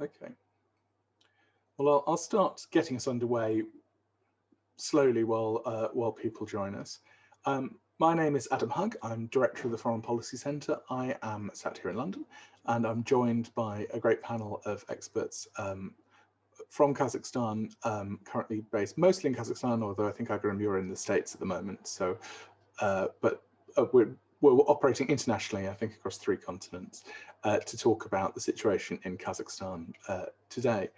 Okay. Well, I'll start getting us underway slowly while people join us. My name is Adam Hugg. I'm Director of the Foreign Policy Centre. I am sat here in London, and I'm joined by a great panel of experts from Kazakhstan, currently based mostly in Kazakhstan, although I think Agra and Mura are in the States at the moment. So, we're operating internationally, I think, across 3 continents to talk about the situation in Kazakhstan today.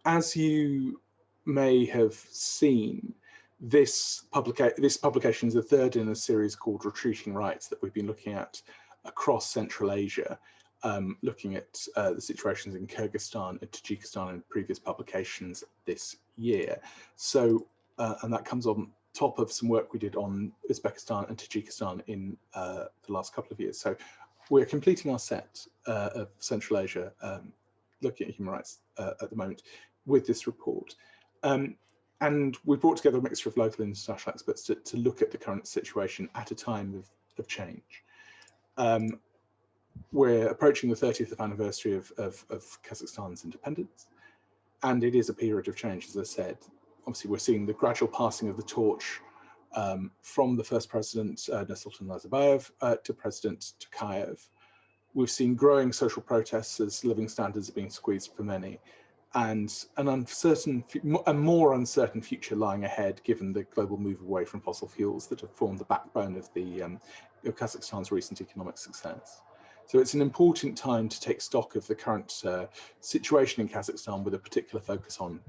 As you may have seen, this publication is the 3rd in a series called Retreating Rights that we've been looking at across Central Asia, looking at the situations in Kyrgyzstan and Tajikistan in previous publications this year. So, and that comes on top of some work we did on Uzbekistan and Tajikistan in the last couple of years. So we're completing our set of Central Asia, looking at human rights at the moment with this report. And we brought together a mixture of local and international experts to look at the current situation at a time of change. We're approaching the 30th anniversary of Kazakhstan's independence, and it is a period of change, as I said. Obviously, we're seeing the gradual passing of the torch from the first president, Nursultan Nazarbayev, to President Tokayev. We've seen growing social protests as living standards are being squeezed for many, and a more uncertain future lying ahead, given the global move away from fossil fuels that have formed the backbone of of Kazakhstan's recent economic success. So it's an important time to take stock of the current situation in Kazakhstan, with a particular focus on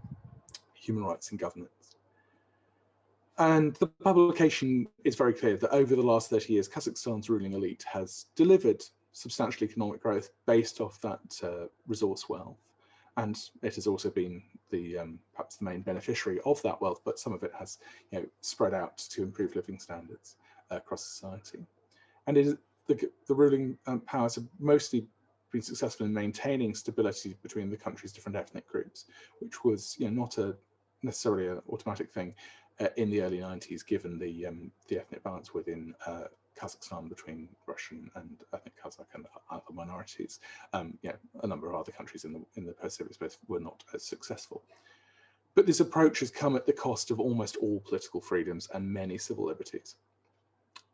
human rights and governance. And the publication is very clear that over the last 30 years, Kazakhstan's ruling elite has delivered substantial economic growth based off that resource wealth. And it has also been perhaps the main beneficiary of that wealth, but some of it has spread out to improve living standards across society. And the ruling powers have mostly been successful in maintaining stability between the country's different ethnic groups, which was not necessarily an automatic thing in the early 90s, given the ethnic balance within Kazakhstan between Russian and ethnic Kazakh and other minorities. A number of other countries in the post-Soviet space were not as successful. But this approach has come at the cost of almost all political freedoms and many civil liberties.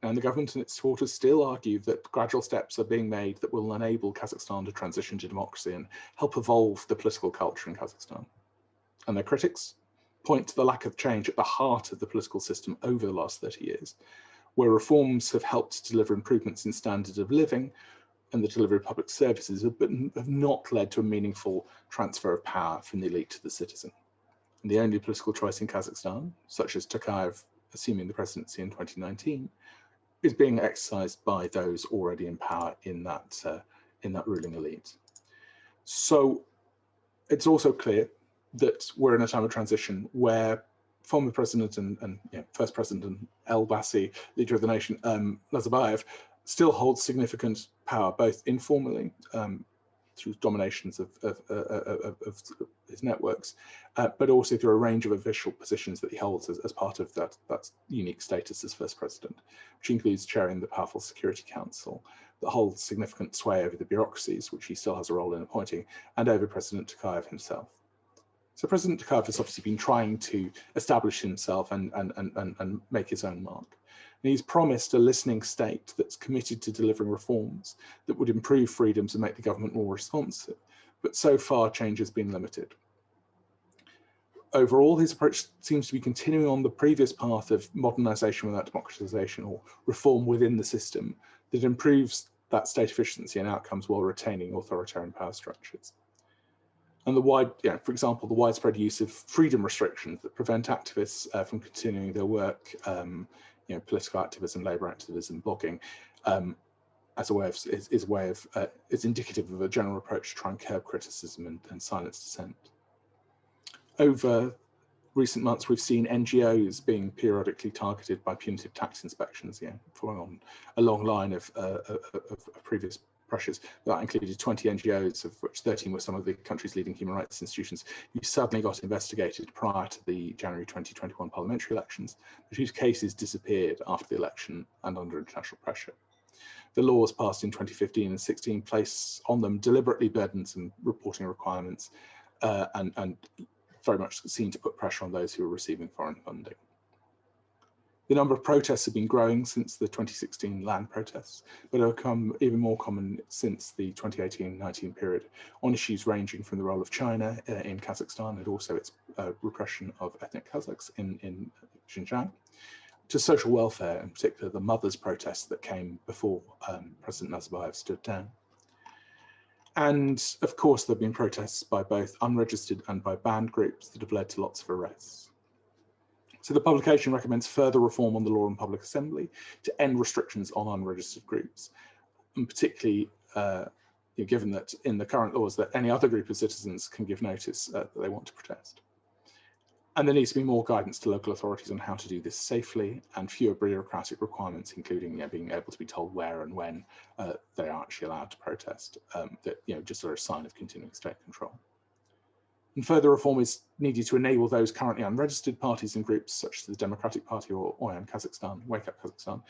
And the government and its supporters still argue that gradual steps are being made that will enable Kazakhstan to transition to democracy and help evolve the political culture in Kazakhstan. And their critics point to the lack of change at the heart of the political system over the last 30 years, where reforms have helped deliver improvements in standard of living and the delivery of public services, but have not led to a meaningful transfer of power from the elite to the citizen. And the only political choice in Kazakhstan, such as Tokayev assuming the presidency in 2019, is being exercised by those already in power in that ruling elite. So it's also clear that we're in a time of transition where former president and first president El-Basi, leader of the nation, Nazarbayev, still holds significant power, both informally through dominations of his networks, but also through a range of official positions that he holds as part of that unique status as first president, which includes chairing the powerful Security Council that holds significant sway over the bureaucracies, which he still has a role in appointing, and over President Tokayev himself. So President Tokayev has obviously been trying to establish himself and make his own mark. And he's promised a listening state that's committed to delivering reforms that would improve freedoms and make the government more responsive. But so far, change has been limited. Overall, his approach seems to be continuing on the previous path of modernization without democratization, or reform within the system that improves that state efficiency and outcomes while retaining authoritarian power structures. And for example, the widespread use of freedom restrictions that prevent activists from continuing their work, political activism, labor activism, blogging, as a way of is indicative of a general approach to try and curb criticism and silence dissent. Over recent months, we've seen NGOs being periodically targeted by punitive tax inspections, following on a long line of previous pressures. That included 20 NGOs, of which 13 were some of the country's leading human rights institutions, who suddenly got investigated prior to the January 2021 parliamentary elections, but whose cases disappeared after the election and under international pressure. The laws passed in 2015 and 16 place on them deliberately burdensome reporting requirements and very much seem to put pressure on those who are receiving foreign funding. The number of protests have been growing since the 2016 land protests, but have become even more common since the 2018-19 period on issues ranging from the role of China in Kazakhstan and also its repression of ethnic Kazakhs in Xinjiang, to social welfare, in particular the mothers' protests that came before President Nazarbayev stood down. And of course, there have been protests by both unregistered and by banned groups that have led to lots of arrests. So the publication recommends further reform on the law on public assembly to end restrictions on unregistered groups, and particularly given that in the current laws that any other group of citizens can give notice that they want to protest. And there needs to be more guidance to local authorities on how to do this safely and fewer bureaucratic requirements, including being able to be told where and when they are actually allowed to protest, that just are a sign of continuing state control. And further reform is needed to enable those currently unregistered parties and groups, such as the Democratic Party or Oyan Kazakhstan, Wake Up Kazakhstan,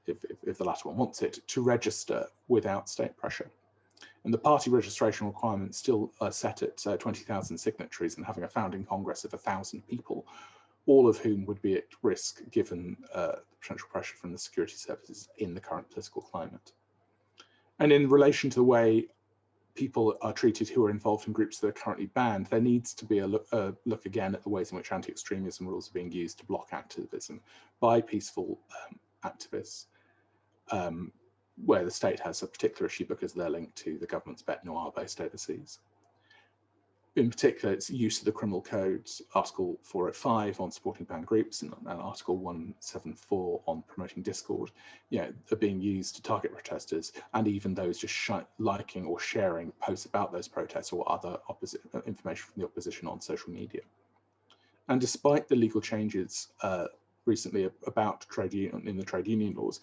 if the latter one wants it, to register without state pressure. And the party registration requirements still are set at 20,000 signatories and having a founding congress of 1,000 people, all of whom would be at risk given the potential pressure from the security services in the current political climate. And in relation to the way people are treated who are involved in groups that are currently banned, there needs to be a look again at the ways in which anti-extremism rules are being used to block activism by peaceful activists, where the state has a particular issue because they're linked to the government's bête noire based overseas. In particular, its use of the criminal codes, Article 405 on supporting banned groups and Article 174 on promoting discord, are being used to target protesters and even those just liking or sharing posts about those protests or other information from the opposition on social media. And despite the legal changes recently about in the trade union laws,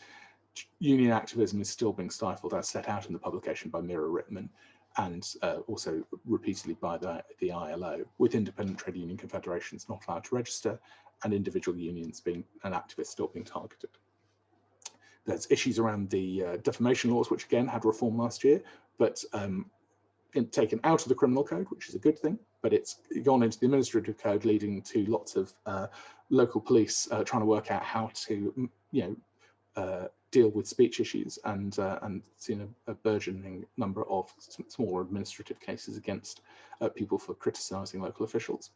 union activism is still being stifled as set out in the publication by Mira Rittman and also repeatedly by the ILO, with independent trade union confederations not allowed to register and individual unions and activists still being targeted. There's issues around the defamation laws, which again had reform last year, but taken out of the criminal code, which is a good thing, but it's gone into the administrative code, leading to lots of local police trying to work out how to, deal with speech issues and seen a burgeoning number of smaller administrative cases against people for criticising local officials.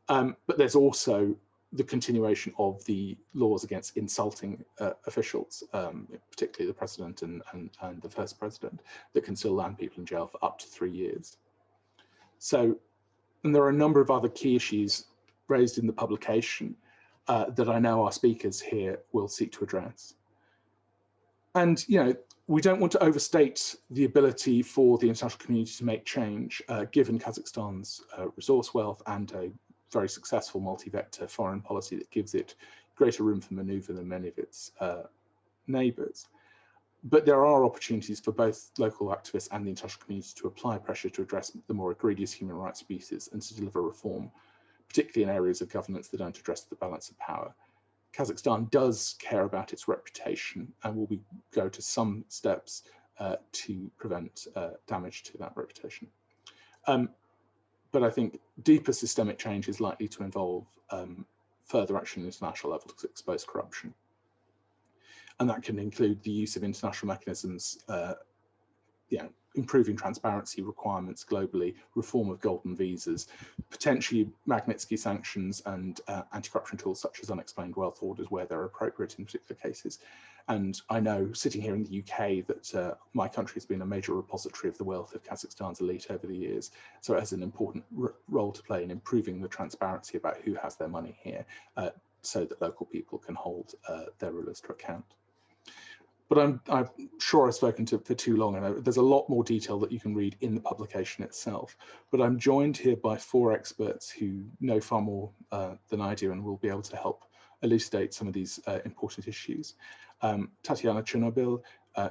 But there's also the continuation of the laws against insulting officials, particularly the president and the first president, that can still land people in jail for up to 3 years. So, and there are a number of other key issues raised in the publication that I know our speakers here will seek to address. And, we don't want to overstate the ability for the international community to make change, given Kazakhstan's resource wealth and a very successful multi-vector foreign policy that gives it greater room for maneuver than many of its neighbours. But there are opportunities for both local activists and the international community to apply pressure to address the more egregious human rights abuses and to deliver reform, particularly in areas of governance that don't address the balance of power. Kazakhstan does care about its reputation and will go to some steps to prevent damage to that reputation. But I think deeper systemic change is likely to involve further action at international level to expose corruption. And that can include the use of international mechanisms, improving transparency requirements globally, reform of golden visas, potentially Magnitsky sanctions and anti-corruption tools such as unexplained wealth orders where they're appropriate in particular cases. And I know, sitting here in the UK, that my country has been a major repository of the wealth of Kazakhstan's elite over the years. So it has an important role to play in improving the transparency about who has their money here, so that local people can hold their rulers to account. But I'm sure I've spoken for too long, and there's a lot more detail that you can read in the publication itself. But I'm joined here by 4 experts who know far more than I do and will be able to help elucidate some of these important issues. Tatiana Chernobyl,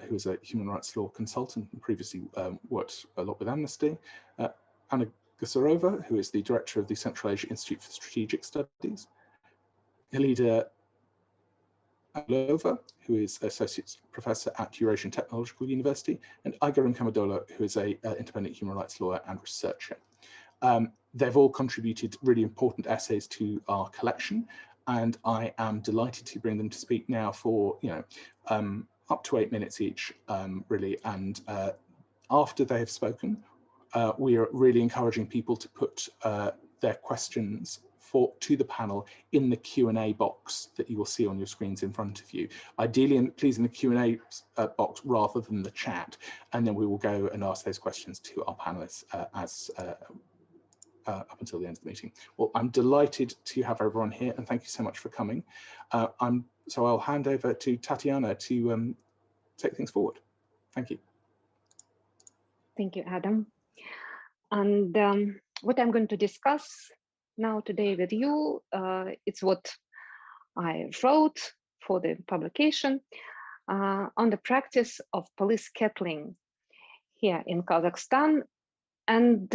who is a human rights law consultant and previously worked a lot with Amnesty. Anna Gusarova, who is the director of the Central Asia Institute for Strategic Studies. Helida Lova, who is Associate Professor at Eurasian Technological University, and Igor Kamadola, who is an independent human rights lawyer and researcher. They've all contributed really important essays to our collection, and I am delighted to bring them to speak now for up to 8 minutes each, really. And after they have spoken, we are really encouraging people to put their questions to the panel in the Q&A box that you will see on your screens in front of you. Ideally, please in the Q&A box rather than the chat, and then we will go and ask those questions to our panelists up until the end of the meeting. Well, I'm delighted to have everyone here, and thank you so much for coming. So I'll hand over to Tatiana to take things forward. Thank you. Thank you, Adam. And what I'm going to discuss now today with you, it's what I wrote for the publication on the practice of police kettling here in Kazakhstan. And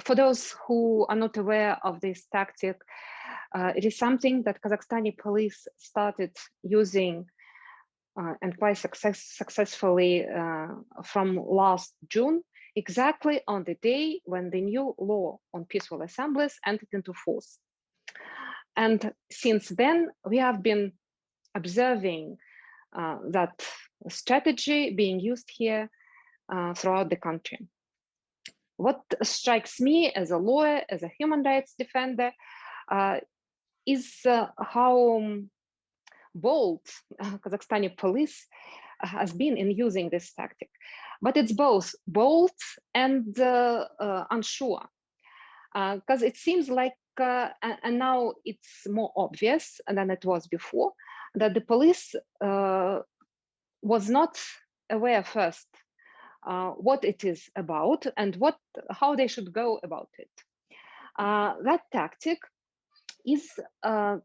for those who are not aware of this tactic, it is something that Kazakhstani police started using and quite successfully from last June, exactly on the day when the new law on peaceful assemblies entered into force. And since then, we have been observing that strategy being used here throughout the country. What strikes me as a lawyer, as a human rights defender, is how bold Kazakhstani police has been in using this tactic. But it's both bold and unsure, because it seems like, and now it's more obvious than it was before, that the police was not aware first what it is about and how they should go about it. That tactic is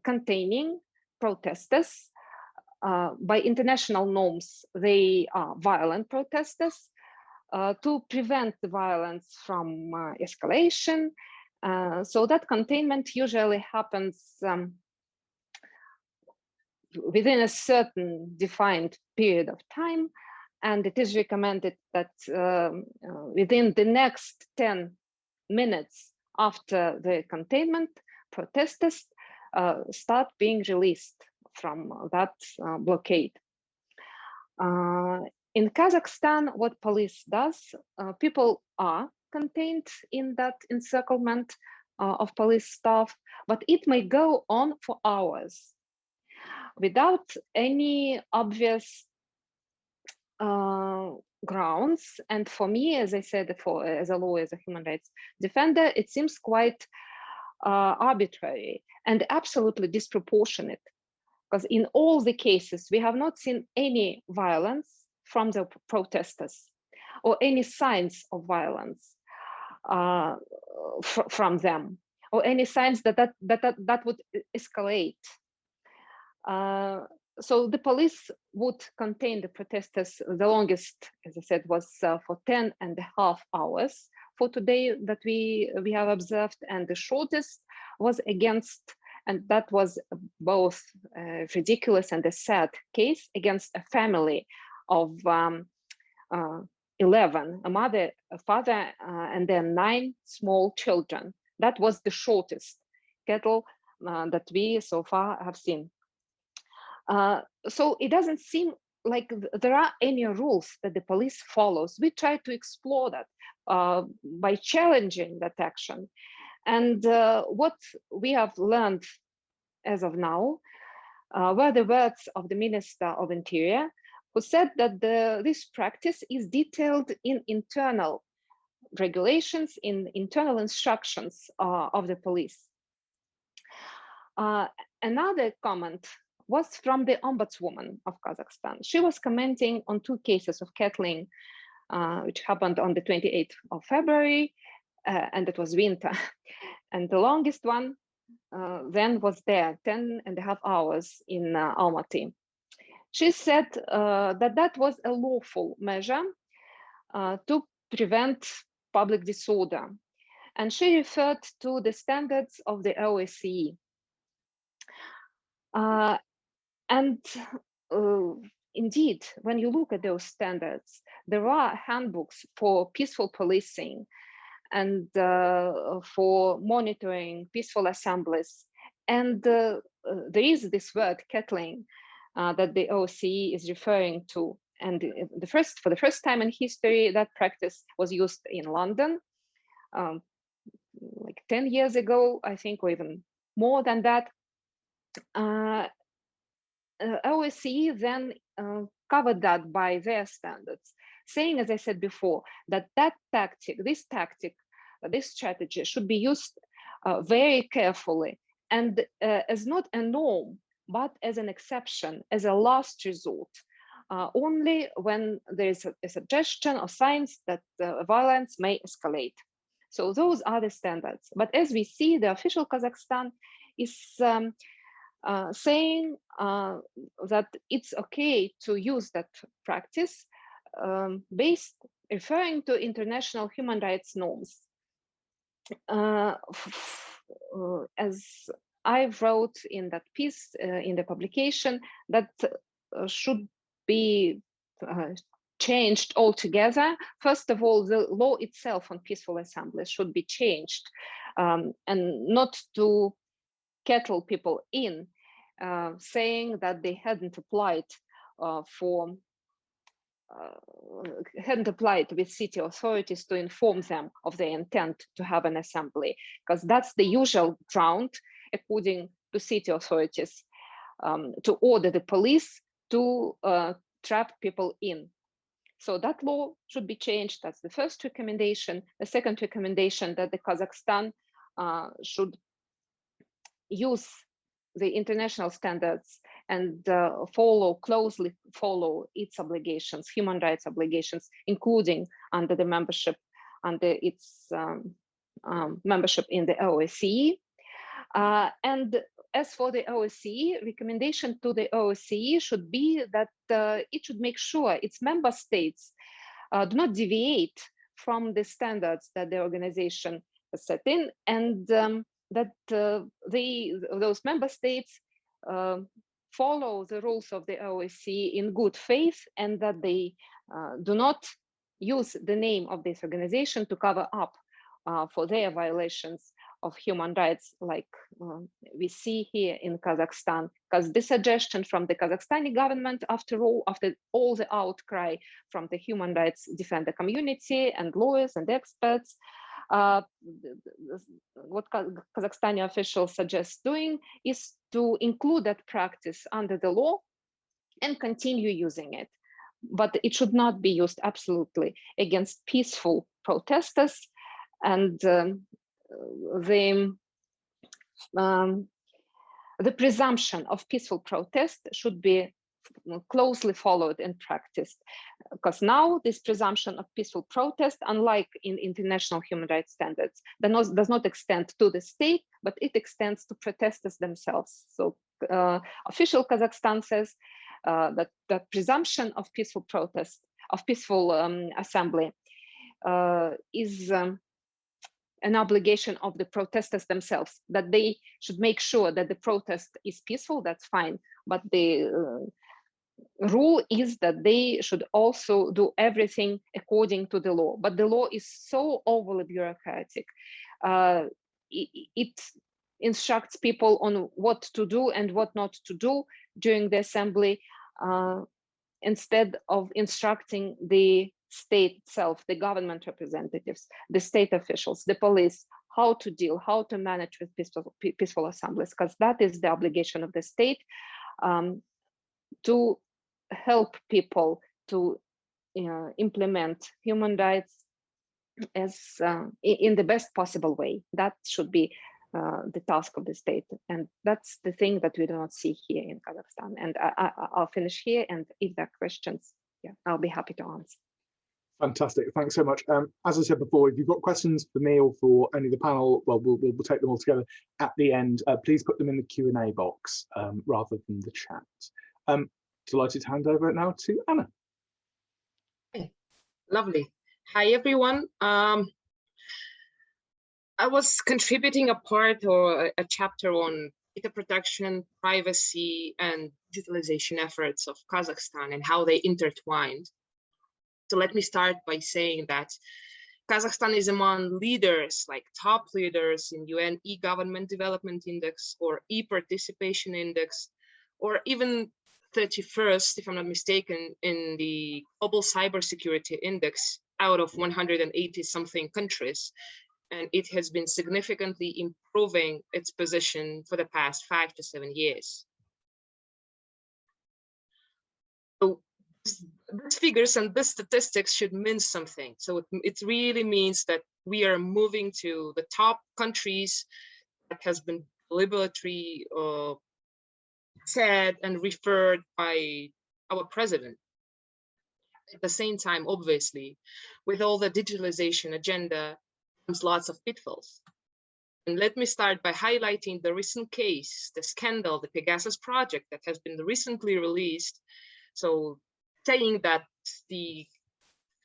containing protesters. By international norms, they are violent protesters. To prevent the violence from escalation, so that containment usually happens within a certain defined period of time, and it is recommended that within the next 10 minutes after the containment, protesters start being released from that blockade. In Kazakhstan, what police does, people are contained in that encirclement of police staff, but it may go on for hours without any obvious grounds. And for me, as I said, as a lawyer, as a human rights defender, it seems quite arbitrary and absolutely disproportionate, because in all the cases, we have not seen any violence from the protesters or any signs of violence from them, or any signs that would escalate. So the police would contain the protesters. The longest, as I said, was for 10.5 hours for today that we have observed, and the shortest was against, and that was both ridiculous and a sad case, against a family of 11, a mother, a father, and then 9 small children. That was the shortest kettle that we so far have seen. So it doesn't seem like there are any rules that the police follows. We try to explore that by challenging that action. And what we have learned as of now were the words of the Minister of Interior, who said that this practice is detailed in internal regulations, in internal instructions of the police. Another comment was from the Ombudswoman of Kazakhstan. She was commenting on 2 cases of kettling, which happened on the 28th of February, and it was winter. And the longest one then was there, 10.5 hours in Almaty. She said that was a lawful measure to prevent public disorder. And she referred to the standards of the OSCE. And indeed, when you look at those standards, there are handbooks for peaceful policing and for monitoring peaceful assemblies. And there is this word kettling that the OSCE is referring to. And for the first time in history, that practice was used in London, like 10 years ago, I think, or even more than that. OSCE then covered that by their standards, saying, as I said before, that this strategy should be used very carefully and as not a norm, but as an exception, as a last resort, only when there is a suggestion or signs that violence may escalate. So those are the standards. But as we see, the official Kazakhstan is saying that it's okay to use that practice referring to international human rights norms. As I wrote in that piece in the publication, that should be changed altogether. First of all, the law itself on peaceful assemblies should be changed, and not to kettle people in, saying that they hadn't applied with city authorities to inform them of their intent to have an assembly, because that's the usual ground, according to city authorities, to order the police to trap people in. So that law should be changed. That's the first recommendation. The second recommendation, that the Kazakhstan should use the international standards and closely follow its obligations, human rights obligations, including under its membership in the OSCE. And as for the OSCE, recommendation to the OSCE should be that it should make sure its member states do not deviate from the standards that the organization has set in, and that those member states follow the rules of the OSCE in good faith, and that they do not use the name of this organization to cover up for their violations of human rights, like we see here in Kazakhstan. Because the suggestion from the Kazakhstani government, after all the outcry from the human rights defender community and lawyers and experts, what Kazakhstani officials suggest doing is to include that practice under the law and continue using it. But it should not be used absolutely against peaceful protesters. And the presumption of peaceful protest should be closely followed and practiced, because now this presumption of peaceful protest, unlike in international human rights standards, does not extend to the state, but it extends to protesters themselves. So official Kazakhstan says that the presumption of peaceful protest, of peaceful assembly, is an obligation of the protesters themselves, that they should make sure that the protest is peaceful. That's fine, but the rule is that they should also do everything according to the law. But the law is so overly bureaucratic. It instructs people on what to do and what not to do during the assembly, instead of instructing the state itself, the government representatives, the state officials, the police, how to manage with peaceful assemblies, because that is the obligation of the state, to help people to implement human rights as in the best possible way. That should be the task of the state, and that's the thing that we do not see here in Kazakhstan. And I'll finish here, and if there are questions, yeah, I'll be happy to answer. Fantastic, thanks so much. As I said before, if you've got questions for me or for any of the panel, well, we'll take them all together at the end. Please put them in the Q&A box rather than the chat. Delighted to hand over it now to Anna. Okay. Lovely. Hi, everyone. I was contributing a part or a chapter on data protection, privacy, and digitalization efforts of Kazakhstan and how they intertwined. So let me start by saying that Kazakhstan is among leaders, like top leaders in UN e-government development index or e-participation index, or even 31st, if I'm not mistaken, in the global cybersecurity index out of 180 something countries. And it has been significantly improving its position for the past 5 to 7 years. So these figures and these statistics should mean something. So it really means that we are moving to the top countries that has been deliberately said and referred by our president. At the same time, obviously, with all the digitalization agenda comes lots of pitfalls. And let me start by highlighting the recent case, the scandal, the Pegasus project that has been recently released. So saying that the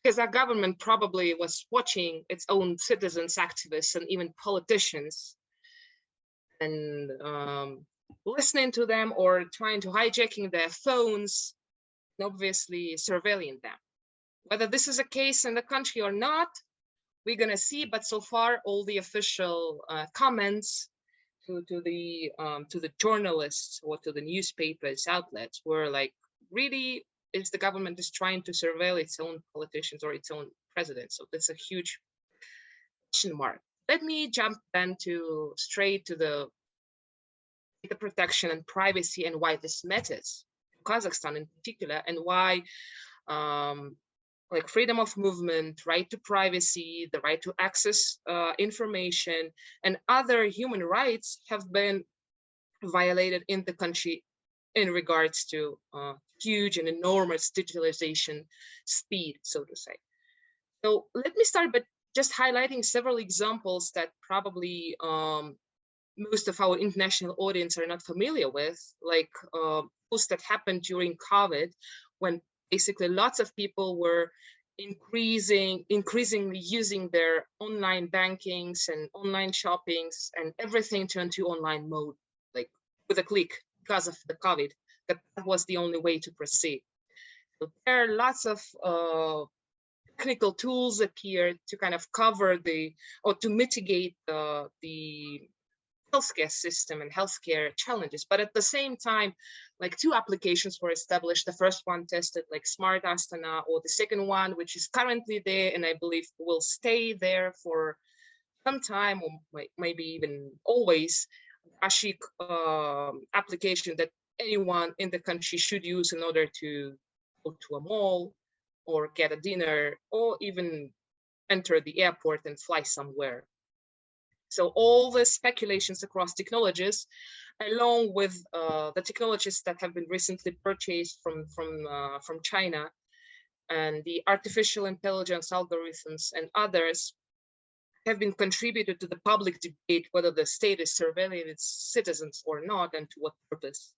Kazakh government probably was watching its own citizens, activists, and even politicians and listening to them or trying to hijacking their phones and obviously surveilling them. Whether this is a case in the country or not, we're going to see, but so far all the official comments to the journalists or to the newspapers outlets were like, really, is the government is trying to surveil its own politicians or its own president? So that's a huge question mark. Let me jump then straight to the data protection and privacy and why this matters, Kazakhstan in particular, and why like freedom of movement, right to privacy, the right to access information, and other human rights have been violated in the country in regards to huge and enormous digitalization speed, so to say. So let me start by just highlighting several examples that probably most of our international audience are not familiar with, like those that happened during COVID, when basically lots of people were increasingly using their online bankings and online shoppings and everything turned to online mode, like with a click, because of the COVID, that was the only way to proceed. So there are lots of technical tools appeared to kind of cover or to mitigate the healthcare system and healthcare challenges. But at the same time, like 2 applications were established. The first one tested like Smart Astana, or the second one, which is currently there, and I believe will stay there for some time, or maybe even always, Ashik application that anyone in the country should use in order to go to a mall or get a dinner or even enter the airport and fly somewhere. So all the speculations across technologies, along with the technologies that have been recently purchased from China, and the artificial intelligence algorithms and others, have been contributed to the public debate whether the state is surveilling its citizens or not, and to what purpose.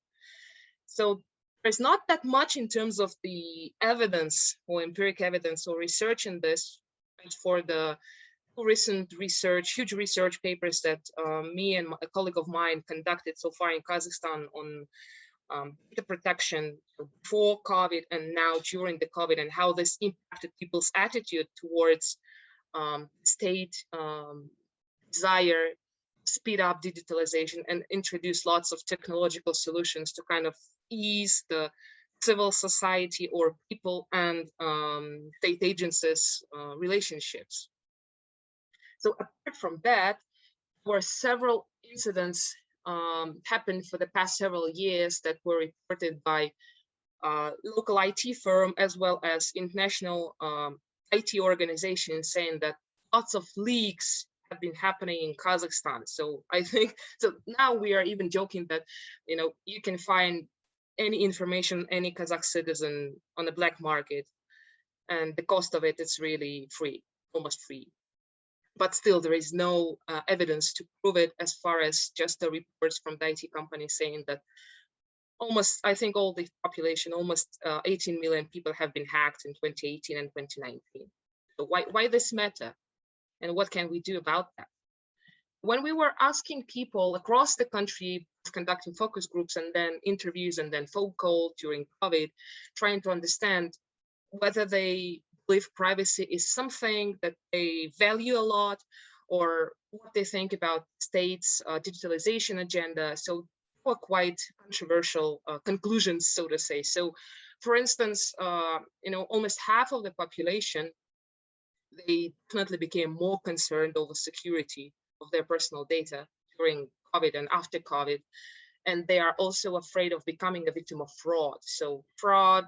So there's not that much in terms of the evidence or empiric evidence or research in this, but for the recent research, huge research papers that me and a colleague of mine conducted so far in Kazakhstan on data protection before COVID and now during the COVID, and how this impacted people's attitude towards state desire to speed up digitalization and introduce lots of technological solutions to kind of ease the civil society or people and state agencies relationships. So apart from that, there were several incidents happened for the past several years that were reported by local IT firm as well as international IT organizations, saying that lots of leaks have been happening in Kazakhstan. So I think, so now we are even joking that, you know, you can find any information, any Kazakh citizen on the black market, and the cost of it is really free, almost free. But still, there is no evidence to prove it, as far as just the reports from the IT companies saying that almost, I think all the population, almost 18 million people have been hacked in 2018 and 2019. So why this matter? And what can we do about that? when we were asking people across the country, conducting focus groups and then interviews and then phone call during COVID, trying to understand whether they believe privacy is something that they value a lot, or what they think about state's digitalization agenda. So were quite controversial conclusions, so to say. So, for instance, almost half of the population, they definitely became more concerned over security of their personal data during COVID and after COVID. And they are also afraid of becoming a victim of fraud. So fraud,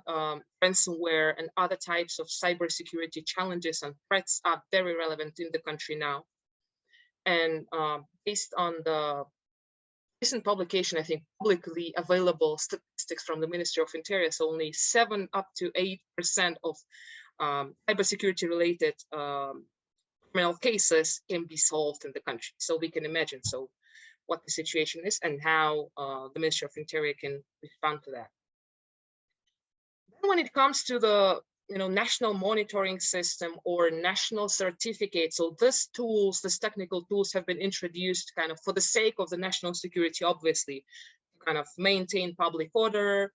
ransomware, and other types of cybersecurity challenges and threats are very relevant in the country now. And based on the recent publication, I think publicly available statistics from the Ministry of Interior, so only 7 up to 8% of cybersecurity related criminal cases can be solved in the country. So we can imagine what the situation is and how the Ministry of Interior can respond to that. Then when it comes to the national monitoring system or national certificate, so these technical tools have been introduced kind of for the sake of the national security, obviously, to kind of maintain public order,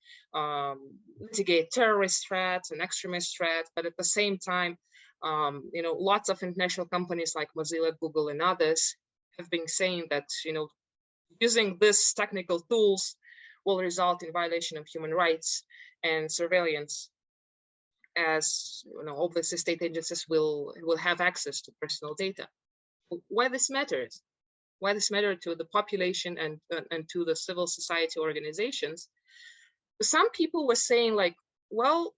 mitigate terrorist threats and extremist threats, but at the same time, lots of international companies like Mozilla, Google, and others have been saying that using these technical tools will result in violation of human rights and surveillance, as obviously state agencies will have access to personal data. Why this matters? Why this matters to the population and to the civil society organizations? Some people were saying like, well,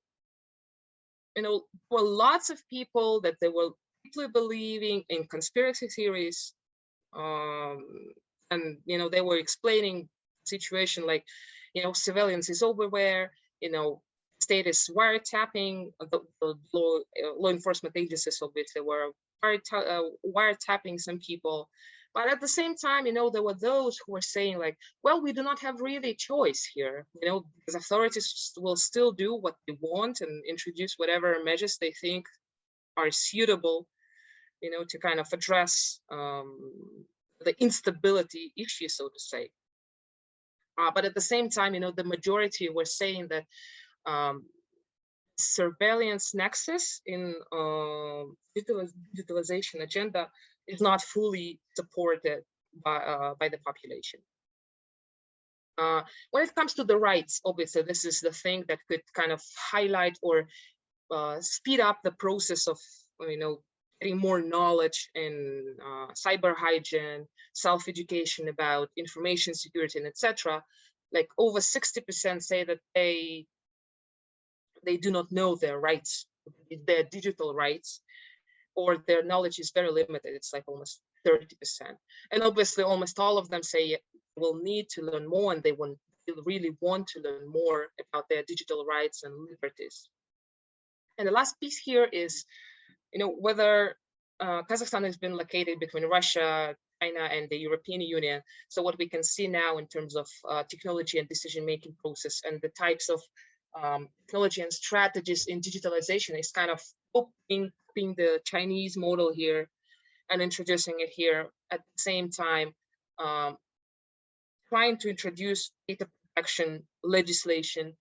there were lots of people that they were deeply believing in conspiracy theories, and they were explaining the situation like, surveillance is everywhere, state is wiretapping, the law enforcement agencies obviously were wiretapping some people. But at the same time, there were those who were saying like, well, we do not have really choice here, because authorities will still do what they want and introduce whatever measures they think are suitable, to kind of address the instability issue, so to say. But at the same time, the majority were saying that surveillance nexus in digitalization agenda is not fully supported by the population. When it comes to the rights, obviously, this is the thing that could kind of highlight or speed up the process of, getting more knowledge in cyber hygiene, self-education about information security, and etc. Like over 60% say that they do not know their rights, their digital rights, or their knowledge is very limited. It's like almost 30%. And obviously almost all of them say they will need to learn more, and they really want to learn more about their digital rights and liberties. And the last piece here is, whether Kazakhstan has been located between Russia, China, and the European Union. So what we can see now in terms of technology and decision-making process and the types of technology and strategies in digitalization is kind of copying the Chinese model here and introducing it here at the same time, trying to introduce data protection legislation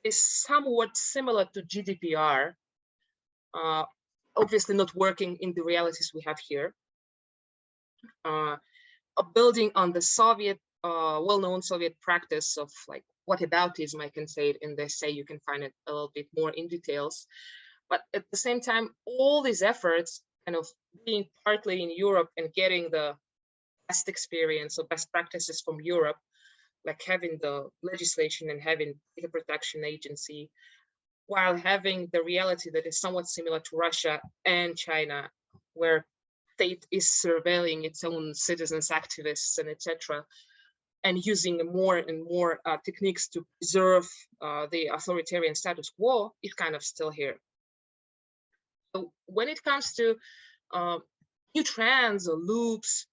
is somewhat similar to GDPR, obviously not working in the realities we have here. Building on the Soviet, well-known Soviet practice of like whataboutism, I can say it in the essay, you can find it a little bit more in details. But at the same time, all these efforts kind of being partly in Europe and getting the best experience or best practices from Europe, like having the legislation and having data protection agency, while having the reality that is somewhat similar to Russia and China, where state is surveilling its own citizens, activists, and etc., and using more and more techniques to preserve the authoritarian status quo, is kind of still here. So when it comes to new trends or loops,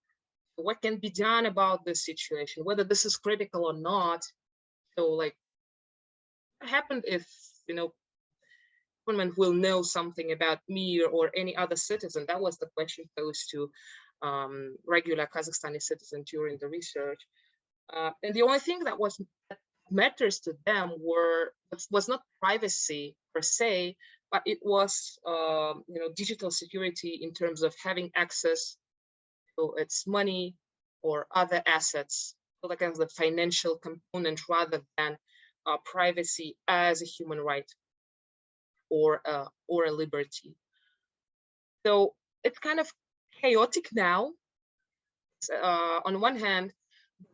what can be done about this situation, whether this is critical or not? So like, what happened if, government will know something about me or any other citizen? That was the question posed to regular Kazakhstani citizen during the research. And the only thing that matters to them was not privacy per se, but it was digital security in terms of having access to its money or other assets, so like kind of the financial component rather than privacy as a human right or a liberty. So it's kind of chaotic now. On one hand,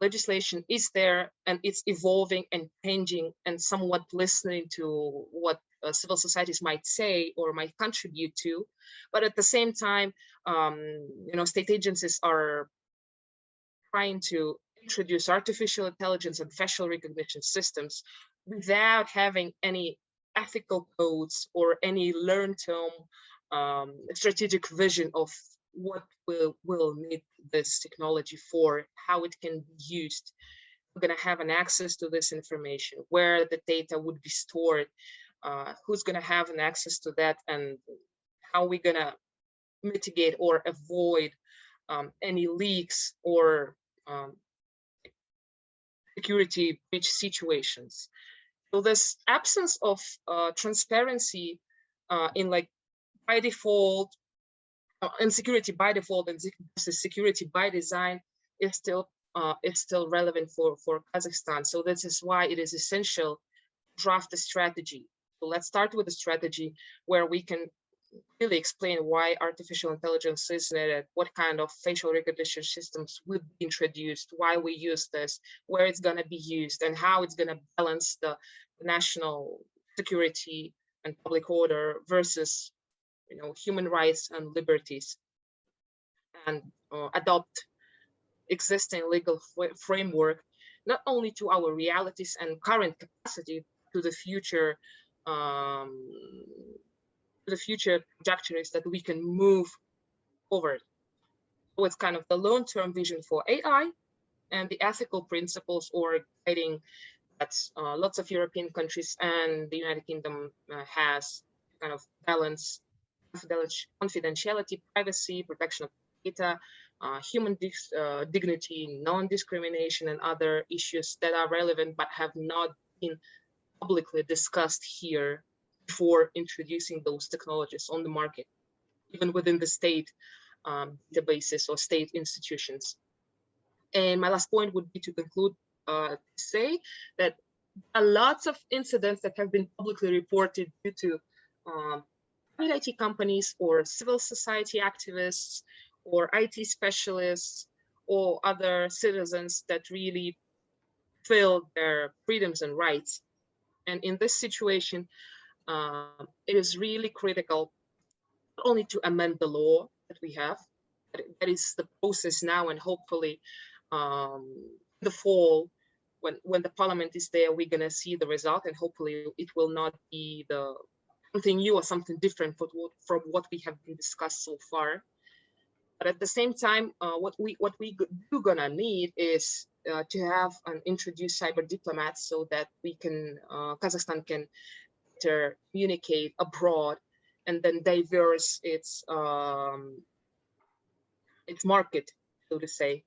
legislation is there and it's evolving and changing and somewhat listening to what civil societies might say or might contribute to, but at the same time, state agencies are trying to introduce artificial intelligence and facial recognition systems without having any ethical codes or any long-term strategic vision of what we'll need this technology for, how it can be used. We're going to have an access to this information, where the data would be stored, who's going to have an access to that, and how we're going to mitigate or avoid any leaks or security breach situations. So this absence of transparency in like by default, and security by default and security by design is still relevant for Kazakhstan. So this is why it is essential to draft a strategy. So let's start with a strategy where we can really explain why artificial intelligence is needed, what kind of facial recognition systems would be introduced, why we use this, where it's going to be used, and how it's going to balance the national security and public order versus human rights and liberties, and adopt existing legal framework, not only to our realities and current capacity, to the future trajectories that we can move forward. So it's kind of the long-term vision for AI and the ethical principles or guiding that lots of European countries and the United Kingdom has kind of balance confidentiality, privacy, protection of data, human dignity, non-discrimination, and other issues that are relevant but have not been publicly discussed here before introducing those technologies on the market, even within the state databases or state institutions. And my last point would be to conclude to say that there are lots of incidents that have been publicly reported due to IT companies or civil society activists or IT specialists or other citizens that really failed their freedoms and rights. And in this situation, it is really critical not only to amend the law that we have, that is the process now, and hopefully the fall, when the parliament is there, we're going to see the result, and hopefully it will not be something new or something different from what we have been discussed so far. But at the same time, what we do gonna need is to have and introduce cyber diplomats so that we can Kazakhstan can better communicate abroad and then diverse its market, so to say,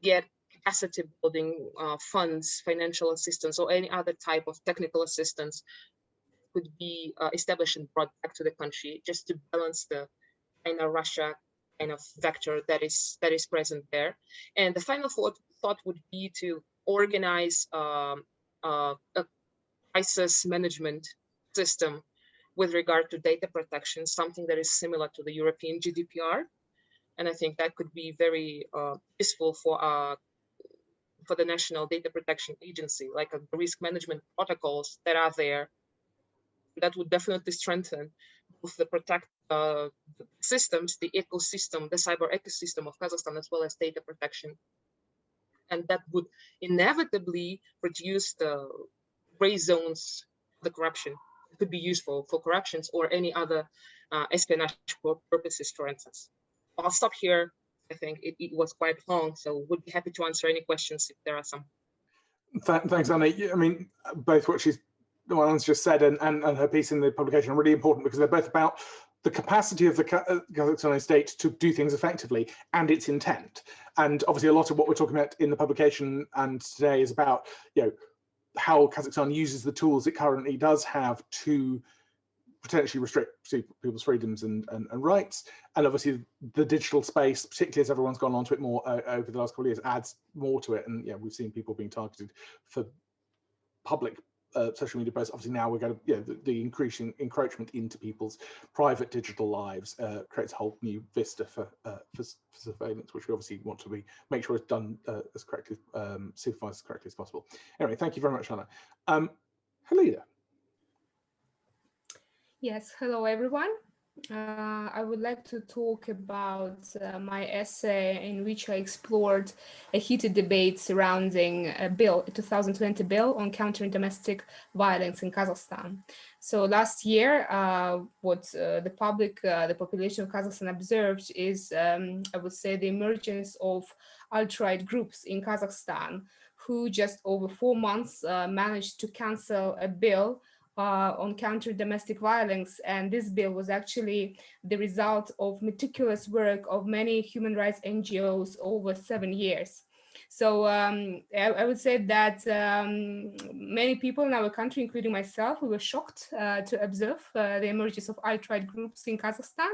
get capacity building funds, financial assistance, or any other type of technical assistance could be established and brought back to the country, just to balance the China-Russia kind of vector that is present there. And the final thought would be to organize a crisis management system with regard to data protection, something that is similar to the European GDPR. And I think that could be very useful for the National Data Protection Agency, like the risk management protocols that are there. That would definitely strengthen both the systems, the ecosystem, the cyber ecosystem of Kazakhstan, as well as data protection. And that would inevitably reduce the gray zones, the corruption. It could be useful for corruptions or any other espionage purposes, for instance. I'll stop here. I think it was quite long, so would be happy to answer any questions if there are some. Thanks, Anna. I mean, both what Anna's just said and her piece in the publication are really important because they're both about the capacity of the Kazakhstani state to do things effectively and its intent. And obviously a lot of what we're talking about in the publication and today is about, you know, how Kazakhstan uses the tools it currently does have to potentially restrict people's freedoms and rights. And obviously the digital space, particularly as everyone's gone onto it more over the last couple of years, adds more to it. And yeah, we've seen people being targeted for public social media posts. Obviously now we're going to, you know, the increasing encroachment into people's private digital lives creates a whole new vista for surveillance, which we obviously want to make sure it's done as correctly, supervised as correctly as possible. Anyway, thank you very much, Anna. Helena. Yes, hello everyone. I would like to talk about my essay in which I explored a heated debate surrounding a 2020 bill on countering domestic violence in Kazakhstan. So last year, what the population of Kazakhstan observed is, I would say, the emergence of alt-right groups in Kazakhstan, who just over 4 months managed to cancel a bill on counter domestic violence. And this bill was actually the result of meticulous work of many human rights NGOs over 7 years. So I would say that many people in our country, including myself, we were shocked to observe the emergence of alt-right groups in Kazakhstan.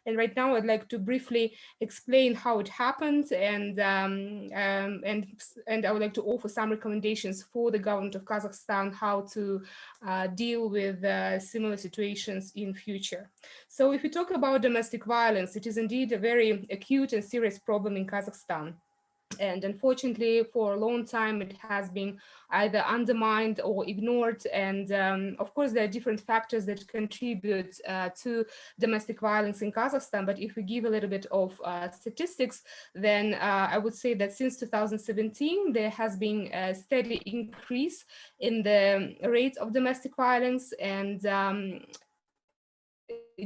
And right now I'd like to briefly explain how it happened, and I would like to offer some recommendations for the government of Kazakhstan how to deal with similar situations in future. So if we talk about domestic violence, it is indeed a very acute and serious problem in Kazakhstan. And unfortunately, for a long time, it has been either undermined or ignored. And of course, there are different factors that contribute to domestic violence in Kazakhstan. But if we give a little bit of statistics, then I would say that since 2017, there has been a steady increase in the rate of domestic violence. And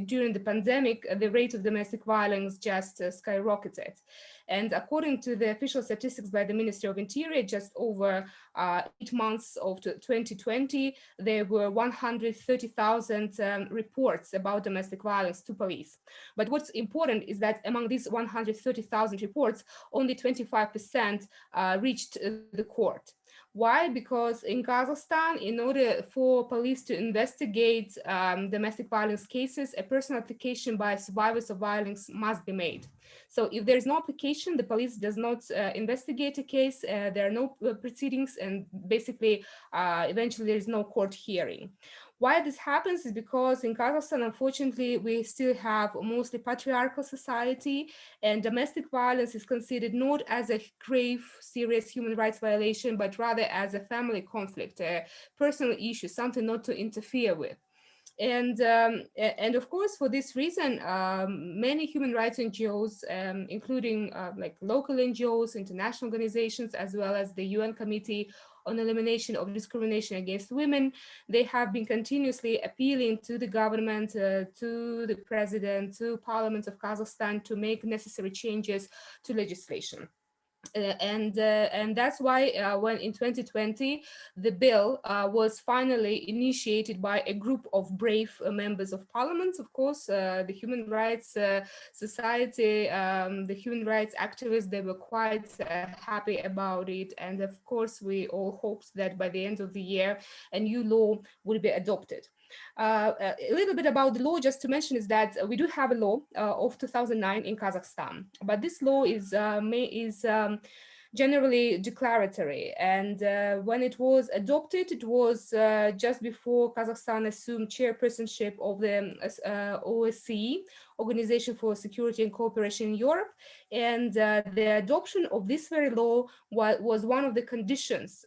during the pandemic, the rate of domestic violence just skyrocketed. And according to the official statistics by the Ministry of Interior, just over 8 months of 2020, there were 130,000 reports about domestic violence to police. But what's important is that among these 130,000 reports, only 25% reached the court. Why? Because in Kazakhstan, in order for police to investigate domestic violence cases, a personal application by survivors of violence must be made. So if there is no application, the police does not investigate a case, there are no proceedings, and basically, eventually there is no court hearing. Why this happens is because in Kazakhstan, unfortunately, we still have mostly patriarchal society, and domestic violence is considered not as a grave, serious human rights violation, but rather as a family conflict, a personal issue, something not to interfere with. And of course, for this reason, many human rights NGOs, including like local NGOs, international organizations, as well as the UN Committee on Elimination of Discrimination Against Women, they have been continuously appealing to the government, to the president, to Parliament of Kazakhstan to make necessary changes to legislation. And that's why when in 2020 the bill was finally initiated by a group of brave members of parliament, of course, the human rights society, the human rights activists, they were quite happy about it, and of course we all hoped that by the end of the year a new law will be adopted. A little bit about the law, just to mention, is that we do have a law of 2009 in Kazakhstan, but this law is generally declaratory. And when it was adopted, it was just before Kazakhstan assumed chairpersonship of the OSCE, Organization for Security and Cooperation in Europe. And the adoption of this very law was one of the conditions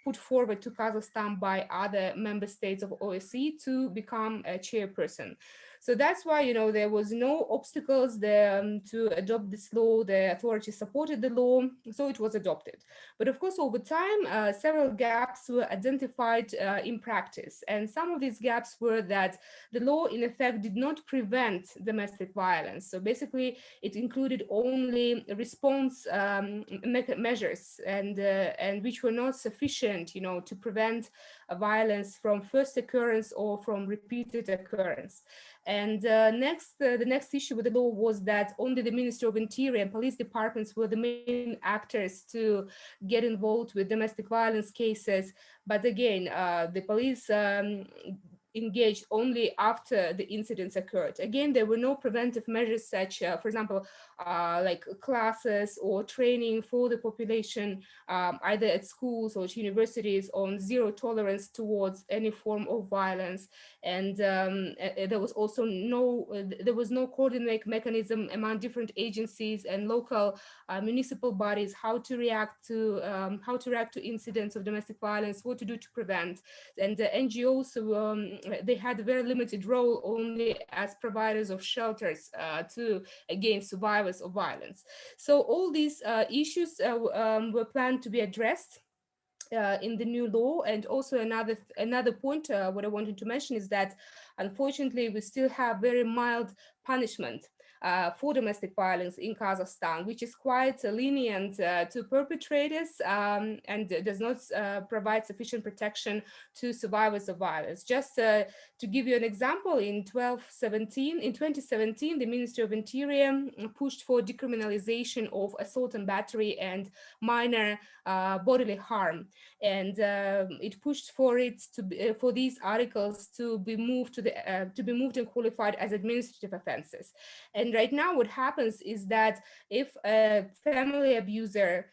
put forward to Kazakhstan by other member states of OSCE to become a chairperson. So that's why, you know, there was no obstacles there to adopt this law. The authorities supported the law, so it was adopted. But of course, over time, several gaps were identified in practice. And some of these gaps were that the law, in effect, did not prevent domestic violence. So basically, it included only response measures, and which were not sufficient, you know, to prevent violence from first occurrence or from repeated occurrence. And the next issue with the law was that only the Ministry of Interior and police departments were the main actors to get involved with domestic violence cases. But again, the police engaged only after the incidents occurred. Again, there were no preventive measures such, for example, like classes or training for the population, either at schools or at universities, on zero tolerance towards any form of violence. And there was also no coordinated mechanism among different agencies and local municipal bodies how to react to incidents of domestic violence, what to do to prevent. And the NGOs, they had a very limited role only as providers of shelters to, again, survivors of violence. So all these issues were planned to be addressed in the new law. And also another point what I wanted to mention is that unfortunately we still have very mild punishment for domestic violence in Kazakhstan, which is quite lenient to perpetrators and does not provide sufficient protection to survivors of violence. Just to give you an example, in 2017, the Ministry of Interior pushed for decriminalization of assault and battery and minor bodily harm, and it pushed for for these articles to be moved and qualified as administrative offenses. And right now, what happens is that if a family abuser,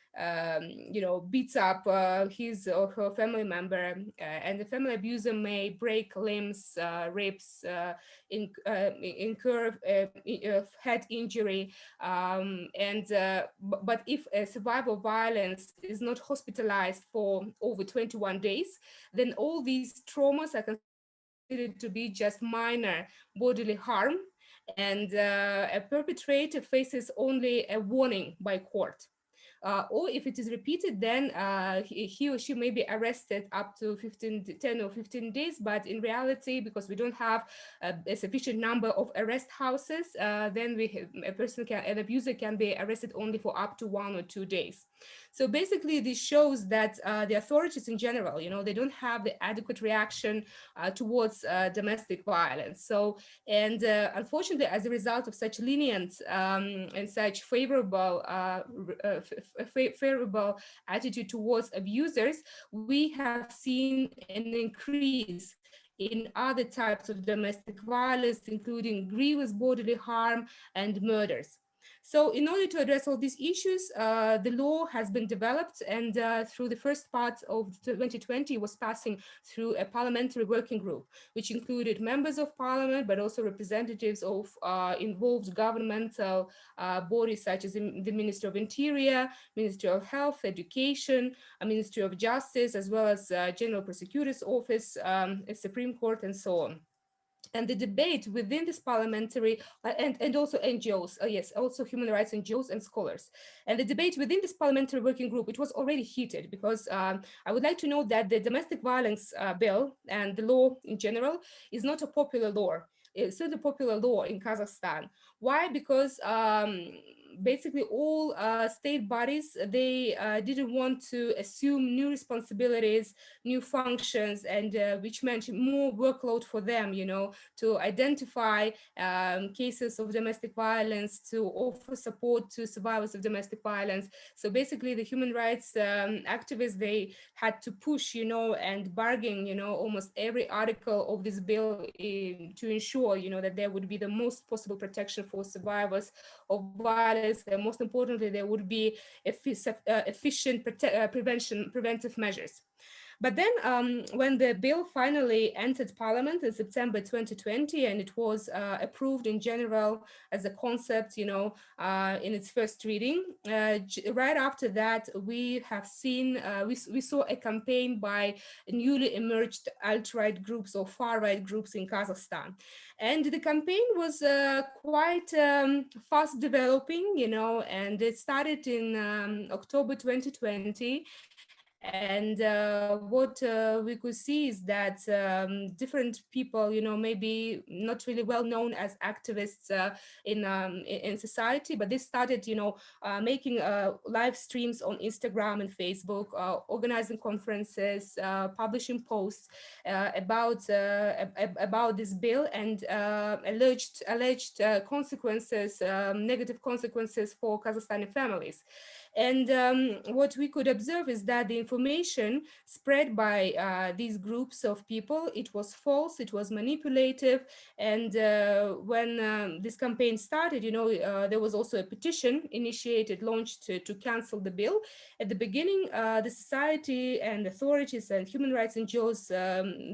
beats up his or her family member, and the family abuser may break limbs, ribs, incur head injury, but if a survivor of violence is not hospitalized for over 21 days, then all these traumas are considered to be just minor bodily harm, and a perpetrator faces only a warning by court. Or if it is repeated, then he or she may be arrested up to 10 or 15 days. But in reality, because we don't have a sufficient number of arrest houses, then an abuser can be arrested only for up to 1 or 2 days. So basically, this shows that the authorities in general, they don't have the adequate reaction towards domestic violence. So, and unfortunately, as a result of such lenient and such favorable attitude towards abusers, we have seen an increase in other types of domestic violence, including grievous bodily harm and murders. So in order to address all these issues, the law has been developed, and through the first part of 2020 was passing through a parliamentary working group, which included members of parliament, but also representatives of involved governmental bodies such as the Ministry of Interior, Ministry of Health, Education, Ministry of Justice, as well as General Prosecutor's Office, Supreme Court, and so on. And the debate within this parliamentary and also NGOs, yes, also human rights NGOs and scholars. And the debate within this parliamentary working group, it was already heated, because I would like to note that the domestic violence bill and the law in general is not a popular law. It's not a popular law in Kazakhstan. Why? Because basically all state bodies, they didn't want to assume new responsibilities, new functions, and which meant more workload for them, to identify cases of domestic violence, to offer support to survivors of domestic violence. So basically the human rights activists, they had to push, and bargain, almost every article of this bill to ensure, that there would be the most possible protection for survivors of violence, and most importantly, there would be efficient preventive measures. But then when the bill finally entered Parliament in September 2020, and it was approved in general as a concept, in its first reading, right after that, we have seen, we saw a campaign by newly emerged alt-right groups or far-right groups in Kazakhstan. And the campaign was quite fast developing, and it started in October 2020. And what we could see is that different people, maybe not really well known as activists in society, but they started, making live streams on Instagram and Facebook, organizing conferences, publishing posts about this bill, and alleged consequences, negative consequences for Kazakhstani families. And what we could observe is that the information spread by these groups of people, it was false, it was manipulative. And when this campaign started, there was also a petition initiated, launched to cancel the bill. At the beginning, the society and authorities and human rights NGOs,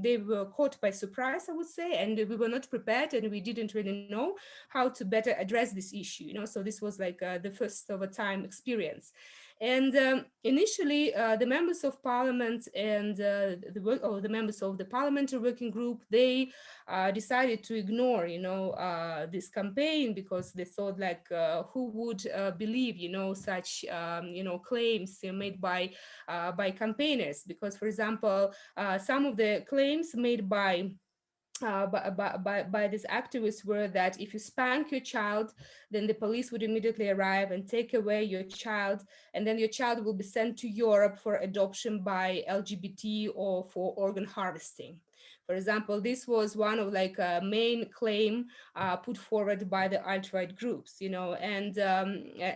they were caught by surprise, I would say, and we were not prepared, and we didn't really know how to better address this issue. So this was like the first of a time experience. And initially, the members of parliament and the members of the parliamentary working group, they decided to ignore, this campaign, because they thought, like, who would believe, such, claims made by campaigners? Because, for example, some of the claims made by these activists were that if you spank your child, then the police would immediately arrive and take away your child, and then your child will be sent to Europe for adoption by LGBT or for organ harvesting. For example, this was one of like a main claim put forward by the alt-right groups, and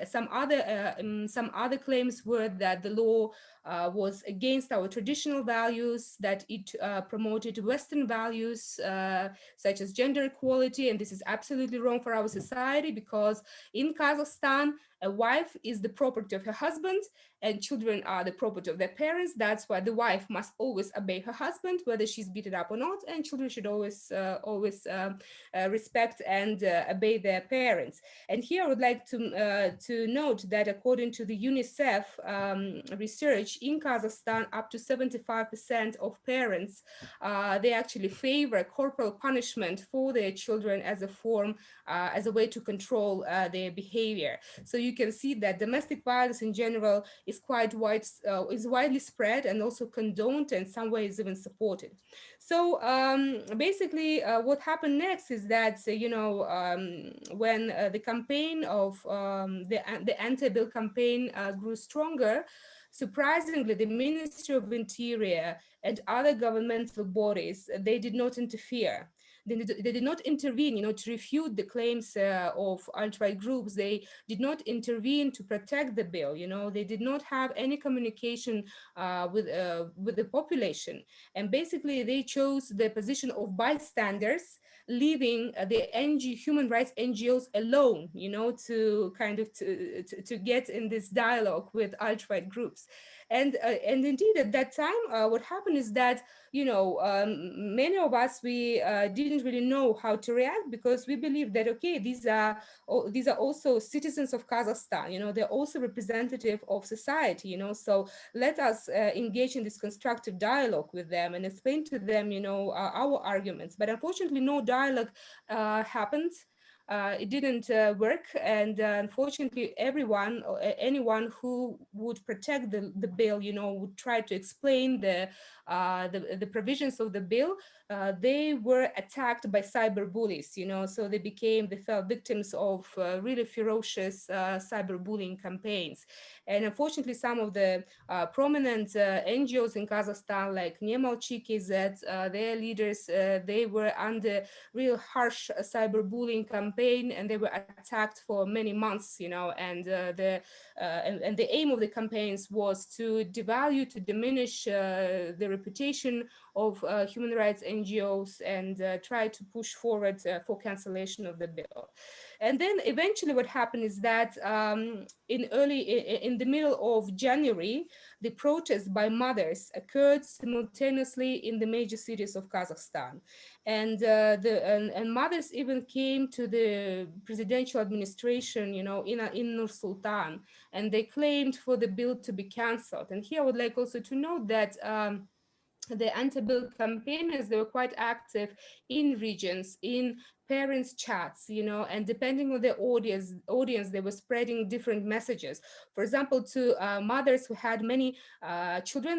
some other claims were that the law was against our traditional values, that it promoted Western values such as gender equality, and this is absolutely wrong for our society, because in Kazakhstan, a wife is the property of her husband and children are the property of their parents. That's why the wife must always obey her husband, whether she's beaten up or not, and children should always respect and obey their parents. And here I would like to note that according to the UNICEF research in Kazakhstan, up to 75% of parents, they actually favor corporal punishment for their children as a form, as a way to control their behavior. So you can see that domestic violence in general is quite is widely spread and also condoned, and in some ways even supported. So basically, what happened next is that when the campaign of the anti-bill campaign grew stronger, surprisingly, the Ministry of Interior and other governmental bodies, they did not interfere. They did not intervene, to refute the claims of alt-right groups. They did not intervene to protect the bill. They did not have any communication with the population, and basically they chose the position of bystanders, leaving the human rights NGOs alone, to kind of to get in this dialogue with alt-right groups. And indeed, at that time, what happened is that many of us, we didn't really know how to react, because we believe that, okay, these are also citizens of Kazakhstan. They're also representative of society. So let us engage in this constructive dialogue with them and explain to them, our arguments. But unfortunately, no dialogue happened. It didn't work, and unfortunately, anyone who would protect the bill, would try to explain the provisions of the bill. They were attacked by cyber bullies, so they fell victims of really ferocious cyberbullying campaigns. And unfortunately, some of the prominent NGOs in Kazakhstan, like Nemalchi KZ, their leaders, they were under real harsh cyberbullying campaign, and they were attacked for many months, and the aim of the campaigns was to devalue, to diminish the reputation of human rights NGOs, and try to push forward for cancellation of the bill. And then eventually what happened is that in the middle of January, the protests by mothers occurred simultaneously in the major cities of Kazakhstan. And mothers even came to the presidential administration, in Nur-Sultan, and they claimed for the bill to be cancelled. And here I would like also to note that the anti-bill campaigners, they were quite active in regions, in parents' chats, you know, and depending on the audience, they were spreading different messages. For example, to mothers who had many children,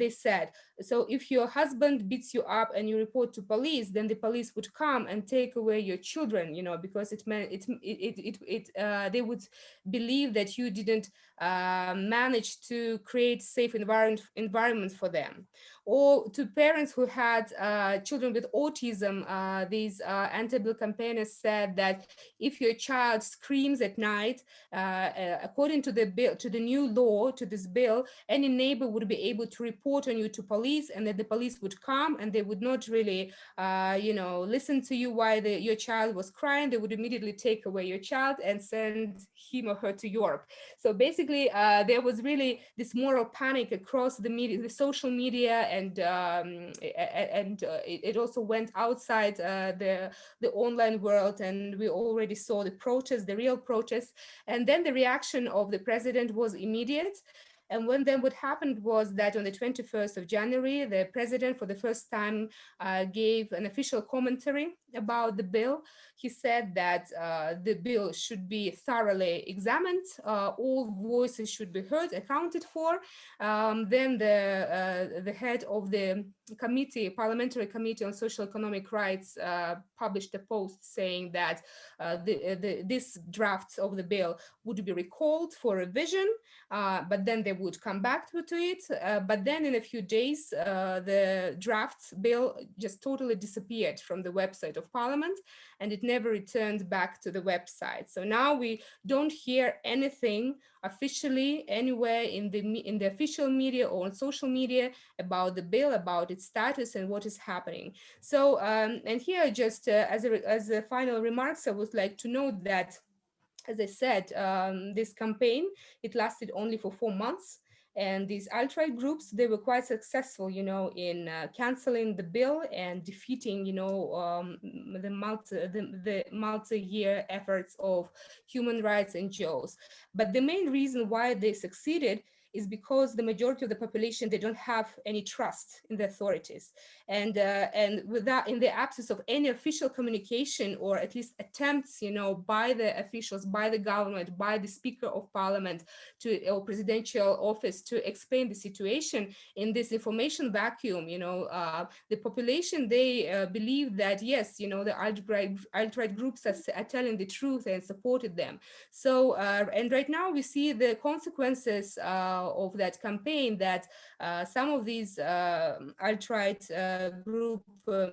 they said, so if your husband beats you up and you report to police, then the police would come and take away your children, you know, because it meant they would believe that you didn't manage to create safe environment for them. Or to parents who had children with autism, these anti-bill campaigners said that if your child screams at night, according to the bill, to the new law, to this bill, any neighbor would be able to report on you to police, and that the police would come and they would not really, you know, listen to you while your child was crying. They would immediately take away your child and send him or her to Europe. So basically, there was really this moral panic across the media, the social media, and it also went outside the online world, and we already saw the protests, the real protests. And then the reaction of the president was immediate. And then what happened was that on the 21st of January, the president for the first time gave an official commentary about the bill. He said that the bill should be thoroughly examined, all voices should be heard, accounted for. Then the head of the committee, parliamentary committee on social economic rights, published a post saying that this draft of the bill would be recalled for revision, but then they would come back to it. But then in a few days, the draft bill just totally disappeared from the website of Parliament, and it never returned back to the website. So now we don't hear anything officially anywhere in the official media or on social media about the bill, about its status and what is happening. So and here just as a final remarks, I would like to note that, as I said, this campaign, it lasted only for 4 months. And these alt-right groups, they were quite successful, you know, in canceling the bill and defeating, you know, the multi-year efforts of human rights NGOs. But the main reason why they succeeded is because the majority of the population, they don't have any trust in the authorities. And with that, in the absence of any official communication, or at least attempts, you know, by the officials, by the government, by the Speaker of Parliament or presidential office to explain the situation in this information vacuum, you know, the population, they believe that, yes, you know, the alt-right groups are telling the truth and supported them. So, and right now we see the consequences of that campaign, that some of these alt-right group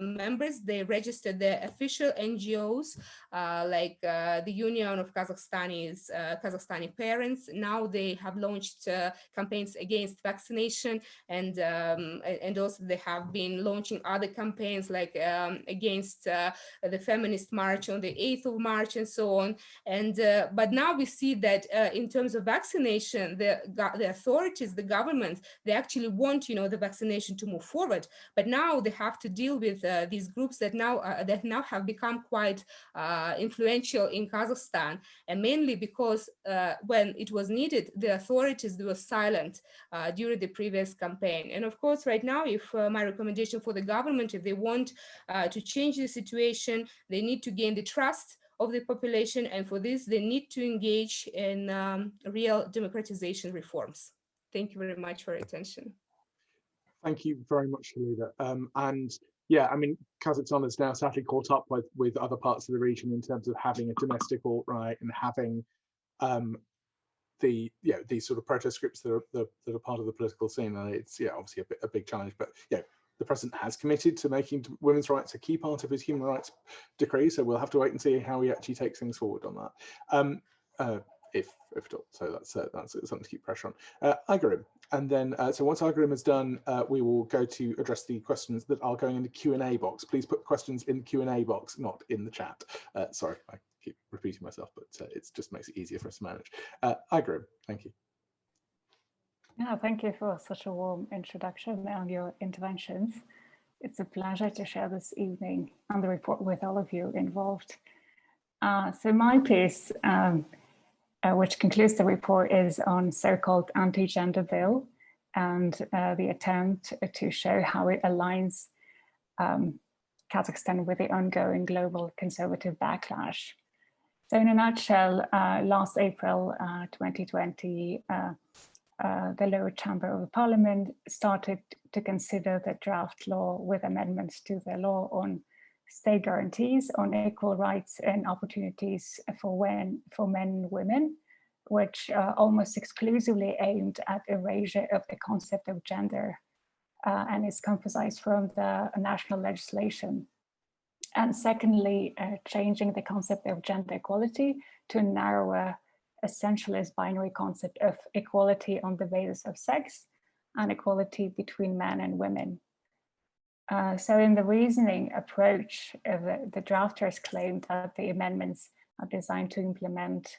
members, they registered their official NGOs, like the Union of Kazakhstani Parents. Now they have launched campaigns against vaccination, and also they have been launching other campaigns like against the feminist march on the 8th of March and so on. And but now we see that in terms of vaccination, the authorities, the government, they actually want, you know, the vaccination to move forward. But now they have to deal with these groups that now have become quite influential in Kazakhstan, and mainly because when it was needed, the authorities were silent during the previous campaign. And of course, right now, if my recommendation for the government, if they want to change the situation, they need to gain the trust of the population, and for this, they need to engage in real democratization reforms. Thank you very much for your attention. Thank you very much, Halida. And yeah, I mean, Kazakhstan is now sadly caught up with other parts of the region in terms of having a domestic alt-right and having these sort of protest groups that are part of the political scene. And it's obviously a big challenge, but the president has committed to making women's rights a key part of his human rights decree. So we'll have to wait and see how he actually takes things forward on that. If at all. So that's something to keep pressure on. Igarim, and then so once Igarim is done, we will go to address the questions that are going in the Q&A box. Please put questions in the Q&A box, not in the chat. Sorry, I keep repeating myself, but it just makes it easier for us to manage. Igarim, thank you. Yeah, thank you for such a warm introduction and your interventions. It's a pleasure to share this evening on the report with all of you involved. So my piece, which concludes the report, is on so-called anti-gender bill and the attempt to show how it aligns Kazakhstan with the ongoing global conservative backlash. So in a nutshell, last April 2020, the lower chamber of the parliament started to consider the draft law with amendments to the law on state guarantees on equal rights and opportunities for men and women, which almost exclusively aimed at erasure of the concept of gender and is composite from the national legislation. And secondly, changing the concept of gender equality to a narrower, essentialist binary concept of equality on the basis of sex and equality between men and women. So in the reasoning approach, the drafters claimed that the amendments are designed to implement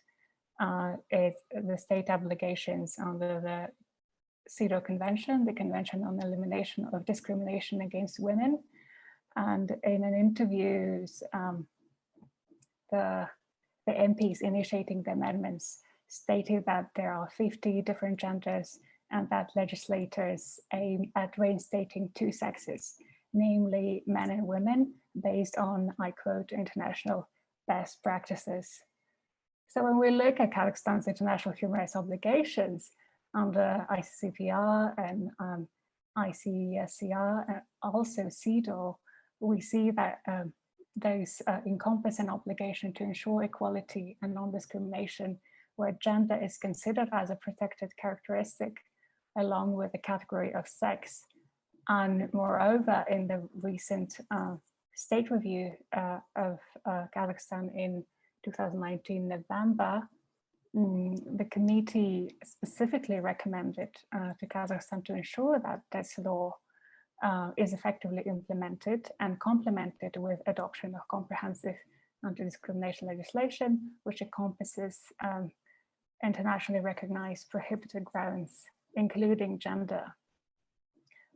the state obligations under the CEDAW Convention, the Convention on Elimination of Discrimination Against Women. And in an interviews, the MPs initiating the amendments stated that there are 50 different genders and that legislators aim at reinstating two sexes, namely men and women, based on, I quote, international best practices. So when we look at Kazakhstan's international human rights obligations under ICCPR and ICSCR, and also CEDAW, we see that those encompass an obligation to ensure equality and non-discrimination, where gender is considered as a protected characteristic, along with the category of sex. And moreover, in the recent state review of Kazakhstan in 2019 November, the committee specifically recommended to Kazakhstan to ensure that this law is effectively implemented and complemented with adoption of comprehensive anti-discrimination legislation, which encompasses internationally recognized prohibited grounds, including gender.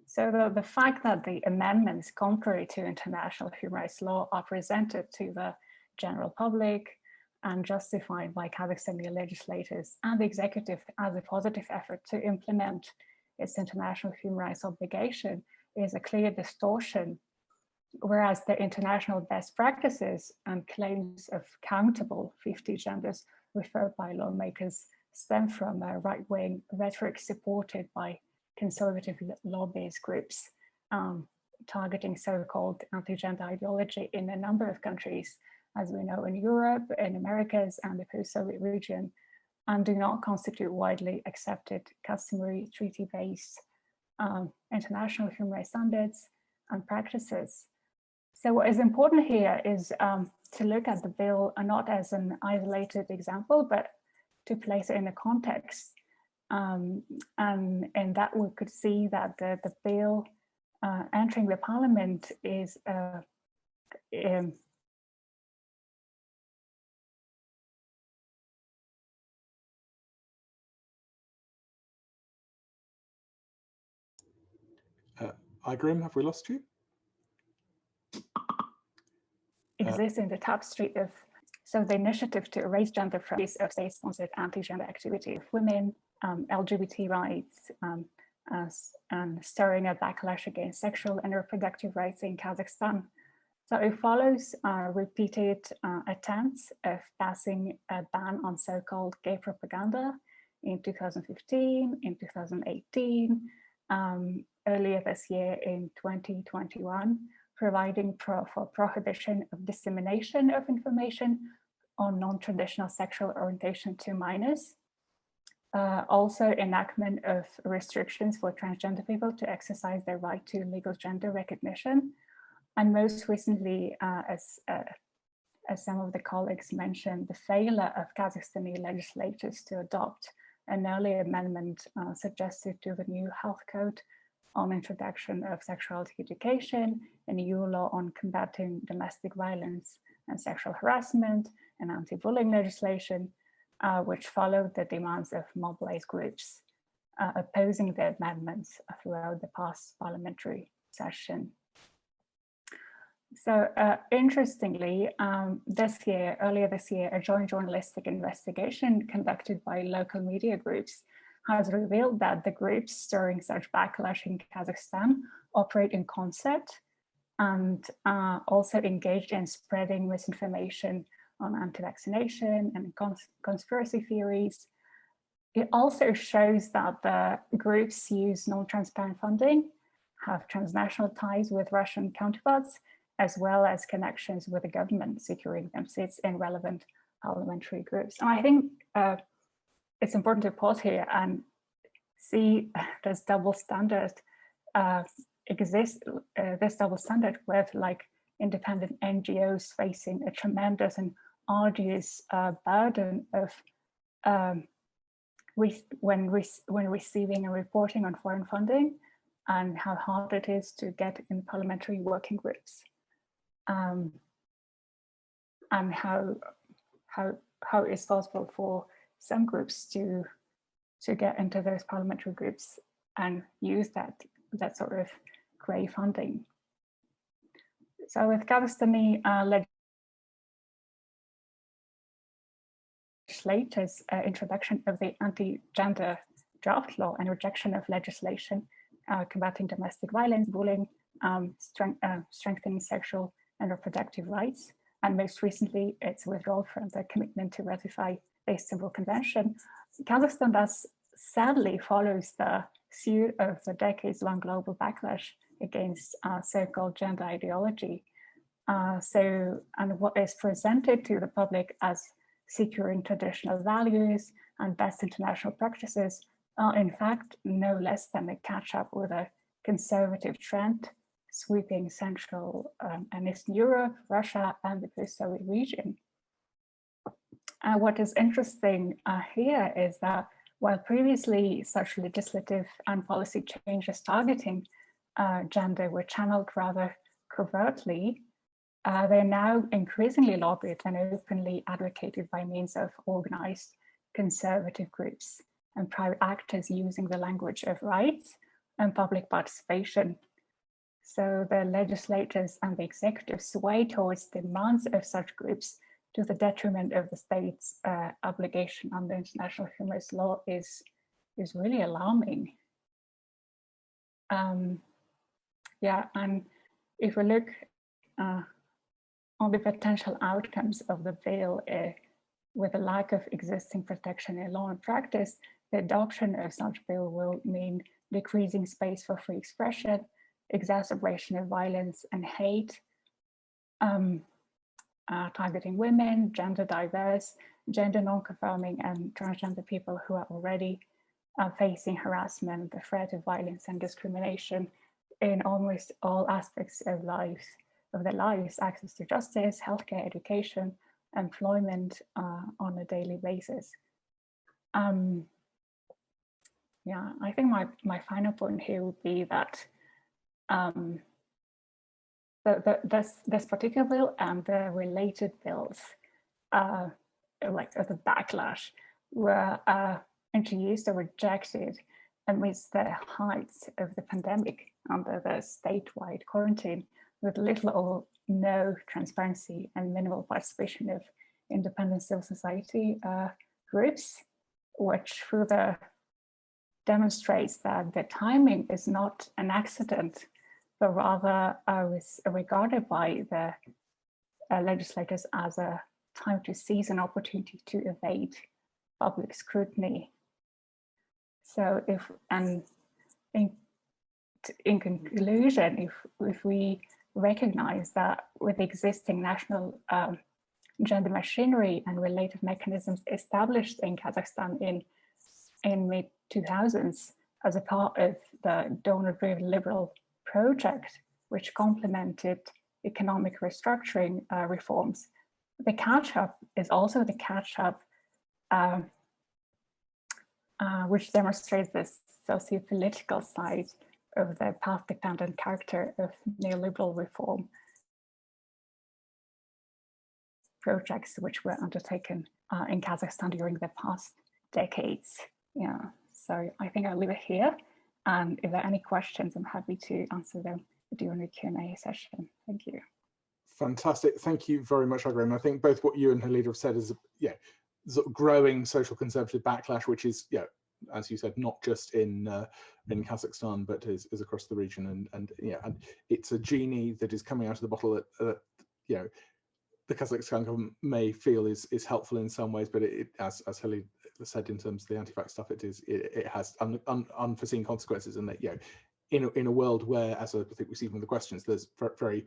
So the fact that the amendments, contrary to international human rights law, are presented to the general public and justified by Kazakhstani legislators and the executive as a positive effort to implement its international human rights obligation is a clear distortion, whereas the international best practices and claims of countable 50 genders referred by lawmakers stem from a right-wing rhetoric supported by conservative law-based groups targeting so-called anti-gender ideology in a number of countries, as we know, in Europe, in Americas, and the post-Soviet region, and do not constitute widely accepted customary treaty-based international human rights standards and practices. So what is important here is to look at the bill not as an isolated example, but to place it in a context. And that we could see that the bill entering the parliament is Igrim, have we lost you? Exists in the tapestry of, so the initiative to erase gender from of state-sponsored anti-gender activity of women, LGBT rights, and stirring a backlash against sexual and reproductive rights in Kazakhstan. So it follows repeated attempts of passing a ban on so-called gay propaganda in 2015, in 2018, earlier this year in 2021, providing for prohibition of dissemination of information on non-traditional sexual orientation to minors. Also enactment of restrictions for transgender people to exercise their right to legal gender recognition. And most recently, as some of the colleagues mentioned, the failure of Kazakhstani legislators to adopt an early amendment suggested to the new health code on introduction of sexuality education, and EU law on combating domestic violence and sexual harassment, and anti-bullying legislation, which followed the demands of mobilized groups opposing the amendments throughout the past parliamentary session. So interestingly, earlier this year, a joint journalistic investigation conducted by local media groups has revealed that the groups stirring such backlash in Kazakhstan operate in concert and also engaged in spreading misinformation on anti-vaccination and conspiracy theories. It also shows that the groups use non-transparent funding, have transnational ties with Russian counterparts, as well as connections with the government, securing them seats in relevant parliamentary groups. And I think it's important to pause here and see this double standard exists, this double standard with like independent NGOs facing a tremendous and arduous burden of when receiving and reporting on foreign funding, and how hard it is to get in parliamentary working groups, and how it's possible for some groups to get into those parliamentary groups and use that sort of grey funding. So with Kazakhstani legislators' introduction of the anti-gender draft law and rejection of legislation combating domestic violence, bullying, strengthening sexual and reproductive rights, and most recently its withdrawal from the commitment to ratify the Istanbul Convention, Kazakhstan thus sadly follows the suit of the decades-long global backlash against so-called gender ideology. And what is presented to the public as securing traditional values and best international practices are in fact no less than a catch-up with a conservative trend sweeping Central and Eastern Europe, Russia, and the post-Soviet region. What is interesting here is that while previously such legislative and policy changes targeting gender were channeled rather covertly, they're now increasingly lobbied and openly advocated by means of organized conservative groups and private actors using the language of rights and public participation. So the legislators and the executive sway towards demands of such groups to the detriment of the state's obligation under international human rights law is really alarming. Yeah, and if we look on the potential outcomes of the bill with a lack of existing protection in law and practice, the adoption of such bill will mean decreasing space for free expression, exacerbation of violence and hate, targeting women, gender diverse, gender non-conforming and transgender people who are already facing harassment, the threat of violence and discrimination in almost all aspects of their lives, access to justice, healthcare, education, employment on a daily basis. Yeah, I think my final point here would be that this particular bill and the related bills, like the backlash, were introduced or rejected amidst the height of the pandemic under the statewide quarantine, with little or no transparency and minimal participation of independent civil society groups, which further demonstrates that the timing is not an accident, but rather was regarded by the legislators as a time to seize an opportunity to evade public scrutiny. So in conclusion, if we recognize that with existing national gender machinery and related mechanisms established in Kazakhstan in mid-2000s as a part of the donor-driven liberal project, which complemented economic restructuring reforms, the catch-up is also the catch-up which demonstrates the socio-political side of the path-dependent character of neoliberal reform projects which were undertaken in Kazakhstan during the past decades. Yeah, so I think I'll leave it here. And if there are any questions, I'm happy to answer them during the Q&A session. Thank you. Fantastic. Thank you very much, Agram. I think both what you and Halida have said is, sort of growing social conservative backlash, which is, as you said, not just in Kazakhstan, but is across the region. And it's a genie that is coming out of the bottle that the Kazakhstan government may feel is helpful in some ways, but it as Hilly said, in terms of the anti-vax stuff, it has unforeseen consequences, and that in a world where, as I think we see from the questions, there's very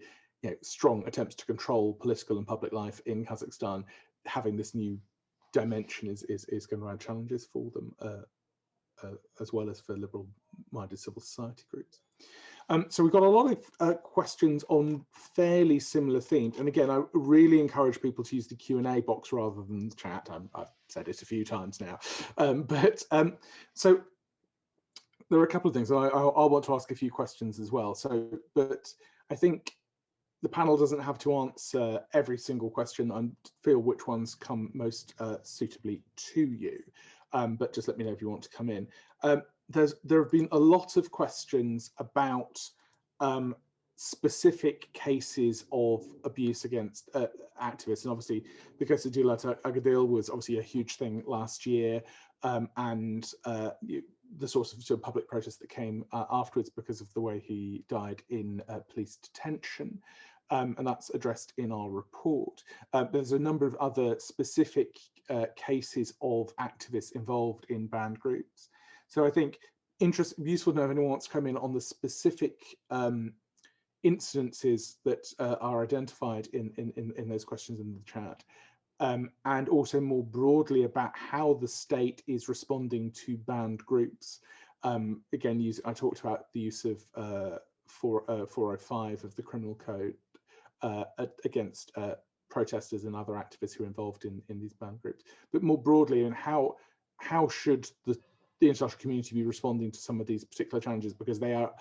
strong attempts to control political and public life in Kazakhstan, having this new dimension is going to add challenges for them, as well as for liberal-minded civil society groups. So we've got a lot of questions on fairly similar themes. And again, I really encourage people to use the Q&A box rather than the chat. I've said it a few times now. So there are a couple of things. I want to ask a few questions as well. But I think the panel doesn't have to answer every single question and feel which ones come most suitably to you. But just let me know if you want to come in. There have been a lot of questions about specific cases of abuse against activists, and obviously the case of Dilat Agardil was obviously a huge thing last year, and the source of public protest that came afterwards because of the way he died in police detention. And that's addressed in our report. There's a number of other specific cases of activists involved in banned groups. So I think useful to know if anyone wants to come in on the specific incidences that are identified in those questions in the chat, and also more broadly about how the state is responding to banned groups. Again, I talked about the use of 405 of the criminal code against protesters and other activists who are involved in these banned groups, but more broadly, and how should the international community be responding to some of these particular challenges, because they are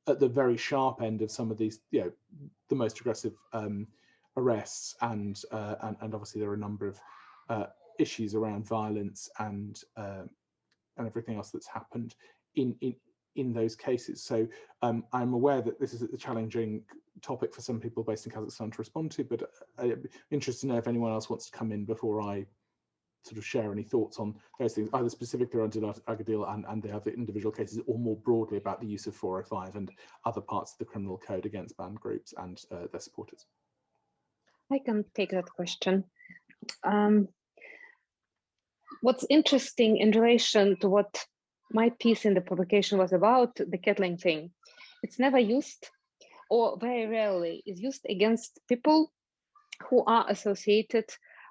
at the very sharp end of some of these, the most aggressive arrests, and obviously there are a number of issues around violence and everything else that's happened in those cases. So I'm aware that this is a challenging topic for some people based in Kazakhstan to respond to, but I'm interested to know if anyone else wants to come in before I sort of share any thoughts on those things, either specifically on Dilat Agardil and the other individual cases, or more broadly about the use of 405 and other parts of the criminal code against banned groups and their supporters. I can take that question. What's interesting in relation to what my piece in the publication was about, the kettling thing, it's never used, or very rarely is used, against people who are associated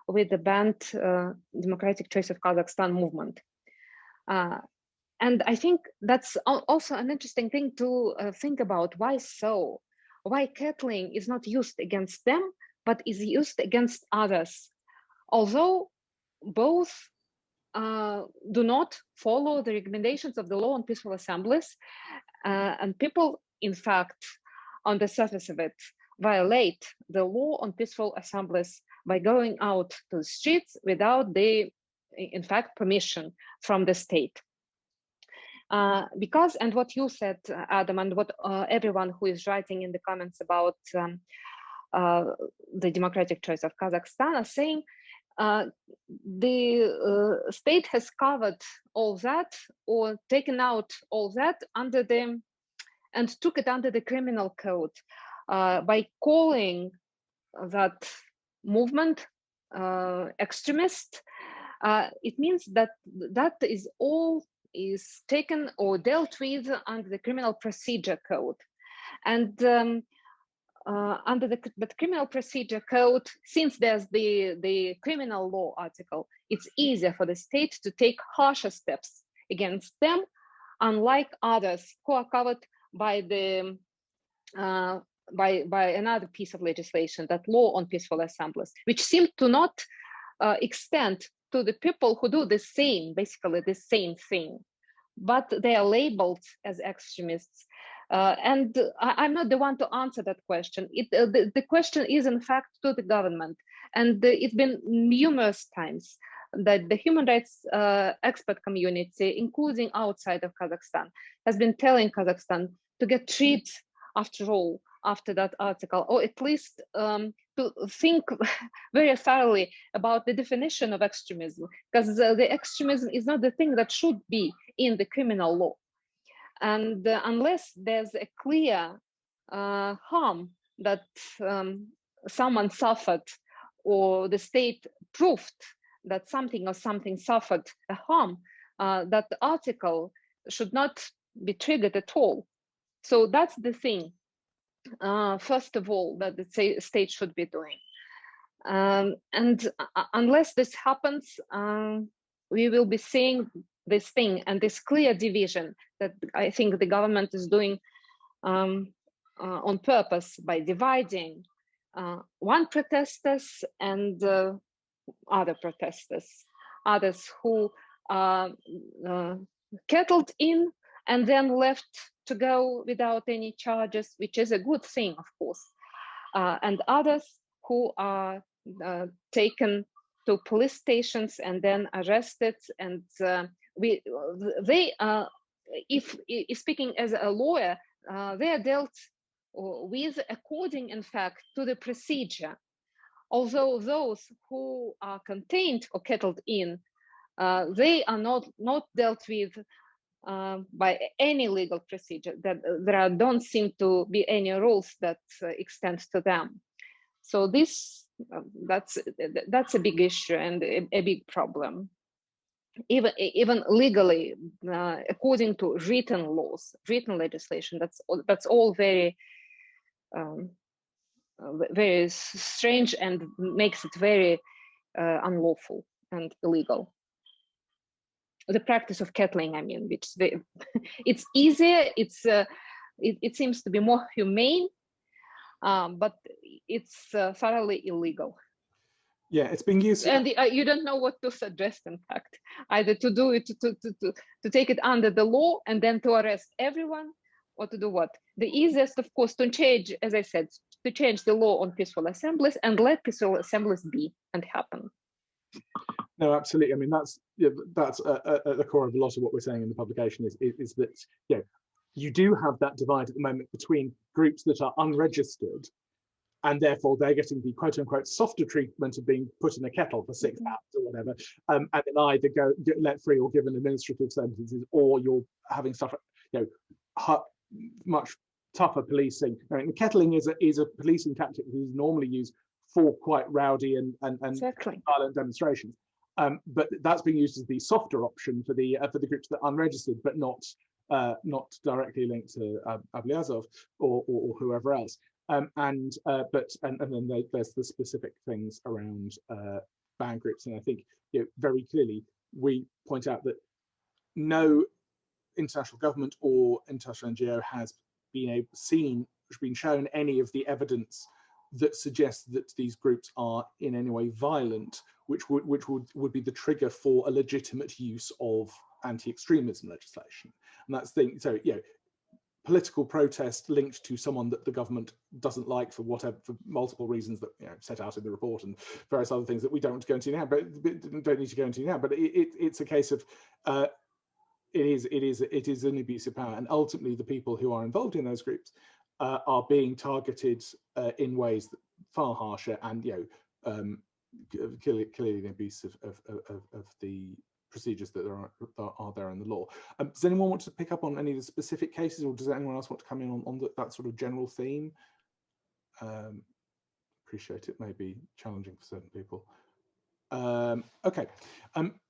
with the banned Democratic Choice of Kazakhstan movement. And I think that's also an interesting thing to think about. Why so? Why kettling is not used against them, but is used against others, although both do not follow the recommendations of the law on peaceful assemblies, and people, in fact, on the surface of it, violate the law on peaceful assemblies by going out to the streets without the, in fact, permission from the state. Because, and what you said, Adam, and what everyone who is writing in the comments about the Democratic Choice of Kazakhstan are saying, the state has covered all that, or taken out all that under the, and took it under the criminal code by calling that movement extremist. It means that that is all is taken or dealt with under the criminal procedure code. And under the criminal procedure code, since there's the criminal law article, it's easier for the state to take harsher steps against them, unlike others who are covered by the by another piece of legislation, that law on peaceful assemblies, which seem to not extend to the people who do the same, basically the same thing, but they are labeled as extremists. And I'm not the one to answer that question. The question is, in fact, to the government. And it's been numerous times that the human rights expert community, including outside of Kazakhstan, has been telling Kazakhstan to get rid, after all, after that article, or at least to think very thoroughly about the definition of extremism, because the extremism is not the thing that should be in the criminal law. And unless there's a clear harm that someone suffered, or the state proved that something or something suffered a harm, that the article should not be triggered at all. So that's the thing, first of all, that the state should be doing. And unless this happens, we will be seeing this thing and this clear division that I think the government is doing on purpose by dividing one protesters and other protesters, others who are kettled in and then left to go without any charges, which is a good thing, of course, and others who are taken to police stations and then arrested. And if speaking as a lawyer, they are dealt with according, in fact, to the procedure. Although those who are contained or kettled in, they are not dealt with by any legal procedure. That there don't seem to be any rules that extend to them. So this that's a big issue and a big problem. Even legally, according to written laws, written legislation, that's all very very strange and makes it very unlawful and illegal. The practice of kettling, I mean, which it's easier, it seems to be more humane, but it's thoroughly illegal. Yeah, it's being used, and you don't know what to suggest. In fact, either to do it to take it under the law and then to arrest everyone, or to do what? The easiest, of course, to change, as I said, to change the law on peaceful assemblies and let peaceful assemblies be and happen. No, absolutely. I mean, that's at the core of a lot of what we're saying in the publication is that you do have that divide at the moment between groups that are unregistered, and therefore they're getting the quote unquote softer treatment of being put in a kettle for 6 hours or whatever, and then either get let free or given administrative sentences, or you're having stuff, much tougher policing. I mean, kettling is a policing tactic that is normally used for quite rowdy and exactly. violent demonstrations. But that's being used as the softer option for the groups that are unregistered, but not directly linked to Ablyazov or whoever else. And then there's the specific things around band groups, and I think very clearly we point out that no international government or international NGO has been shown any of the evidence that suggests that these groups are in any way violent, which would be the trigger for a legitimate use of anti-extremism legislation. And that's the thing. So political protest linked to someone that the government doesn't like for multiple reasons that set out in the report, and various other things that we don't want to go into now, but don't need to go into now. But it's a case of it is an abuse of power, and ultimately the people who are involved in those groups are being targeted in ways that far harsher, and clearly an abuse of the procedures that are there in the law. Does anyone want to pick up on any of the specific cases, or does anyone else want to come in on that sort of general theme? Appreciate it may be challenging for certain people. Okay,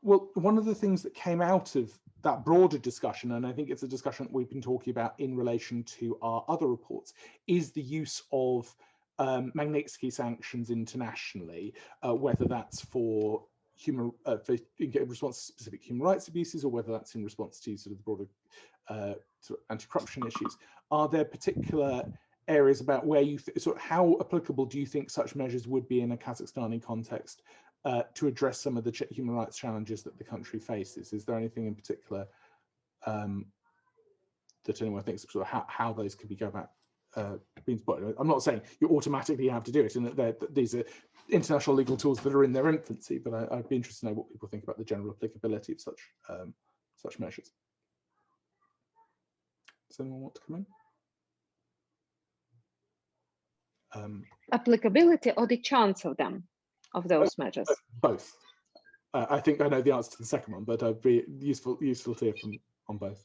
well, one of the things that came out of that broader discussion, and I think it's a discussion that we've been talking about in relation to our other reports, is the use of Magnitsky sanctions internationally, whether that's for response to specific human rights abuses, or whether that's in response to sort of the broader sort of anti-corruption issues. Are there particular areas about where you how applicable do you think such measures would be in a Kazakhstani context to address some of the human rights challenges that the country faces? Is there anything in particular that anyone thinks sort of how those could be go about being supported? I'm not saying you automatically have to do it, and that these are international legal tools that are in their infancy, but I'd be interested to know what people think about the general applicability of such measures. Does anyone want to come in? Applicability or the chance of them, of those measures? Both. I think I know the answer to the second one, but it'd be useful to hear from on both.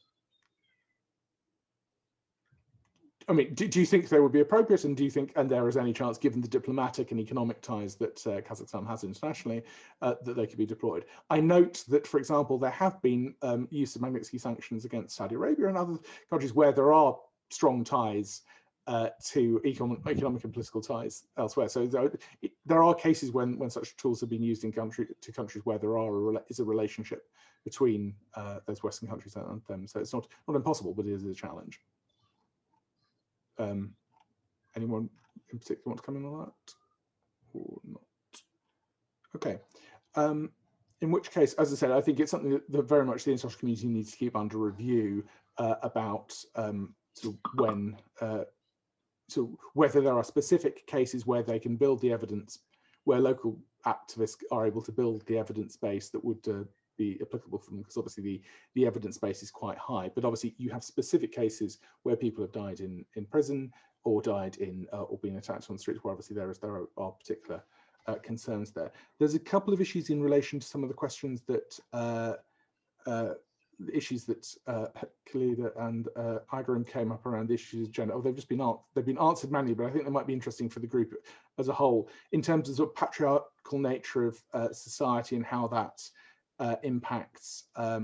I mean, do you think they would be appropriate, and do you think, and there is any chance, given the diplomatic and economic ties that Kazakhstan has internationally, that they could be deployed? I note that, for example, there have been use of Magnitsky sanctions against Saudi Arabia and other countries where there are strong ties to economic and political ties elsewhere. So there are cases when such tools have been used in countries where there is a relationship between those Western countries and them. So it's not impossible, but it is a challenge. Anyone in particular want to come in on that or not? Okay. In which case, as I said, I think it's something that very much the international community needs to keep under review about sort of so whether there are specific cases where they can build the evidence, where local activists are able to build the evidence base that would be applicable for them, because obviously the evidence base is quite high, but obviously you have specific cases where people have died in prison or died in or been attacked on the streets, where obviously there are particular concerns there. There's a couple of issues in relation to some of the questions that Khalida and Igor came up around the issues of gender. They've been answered manually, but I think they might be interesting for the group as a whole in terms of sort of patriarchal nature of society and how that impacts how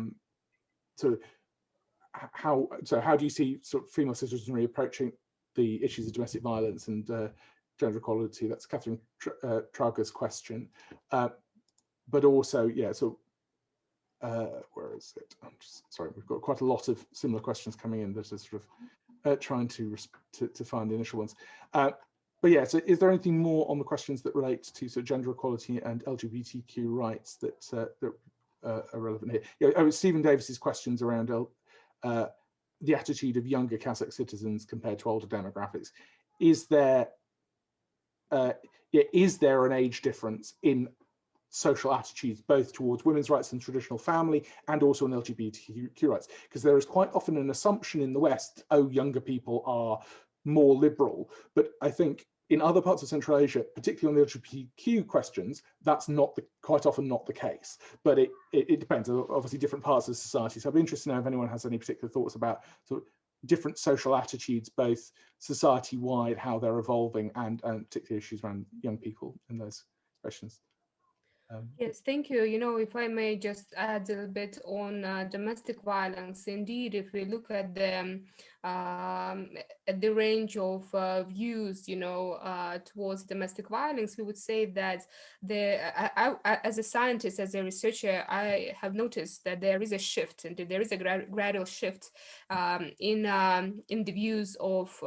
do you see sort of female citizenry approaching the issues of domestic violence and gender equality? That's Catherine Traga's question, but also where is it? I'm just sorry, we've got quite a lot of similar questions coming in that are sort of trying to find the initial ones. But yeah, so is there anything more on the questions that relate to sort of gender equality and LGBTQ rights that are relevant here? Yeah, Stephen Davis's questions around the attitude of younger Kazakh citizens compared to older demographics. Is there an age difference in social attitudes, both towards women's rights and traditional family, and also in LGBTQ rights? Because there is quite often an assumption in the West, younger people are more liberal, but I think in other parts of Central Asia, particularly on the LGBTQ questions, that's quite often not the case. But it depends. Obviously, different parts of society. So I'd be interested to know if anyone has any particular thoughts about sort of different social attitudes, both society-wide, how they're evolving, and particular issues around young people in those questions. Yes, thank you. You know, if I may just add a little bit on domestic violence. Indeed, if we look at the range of views, you know, towards domestic violence, we would say that as a scientist, as a researcher, I have noticed that there is a shift, and there is a gradual shift in the views of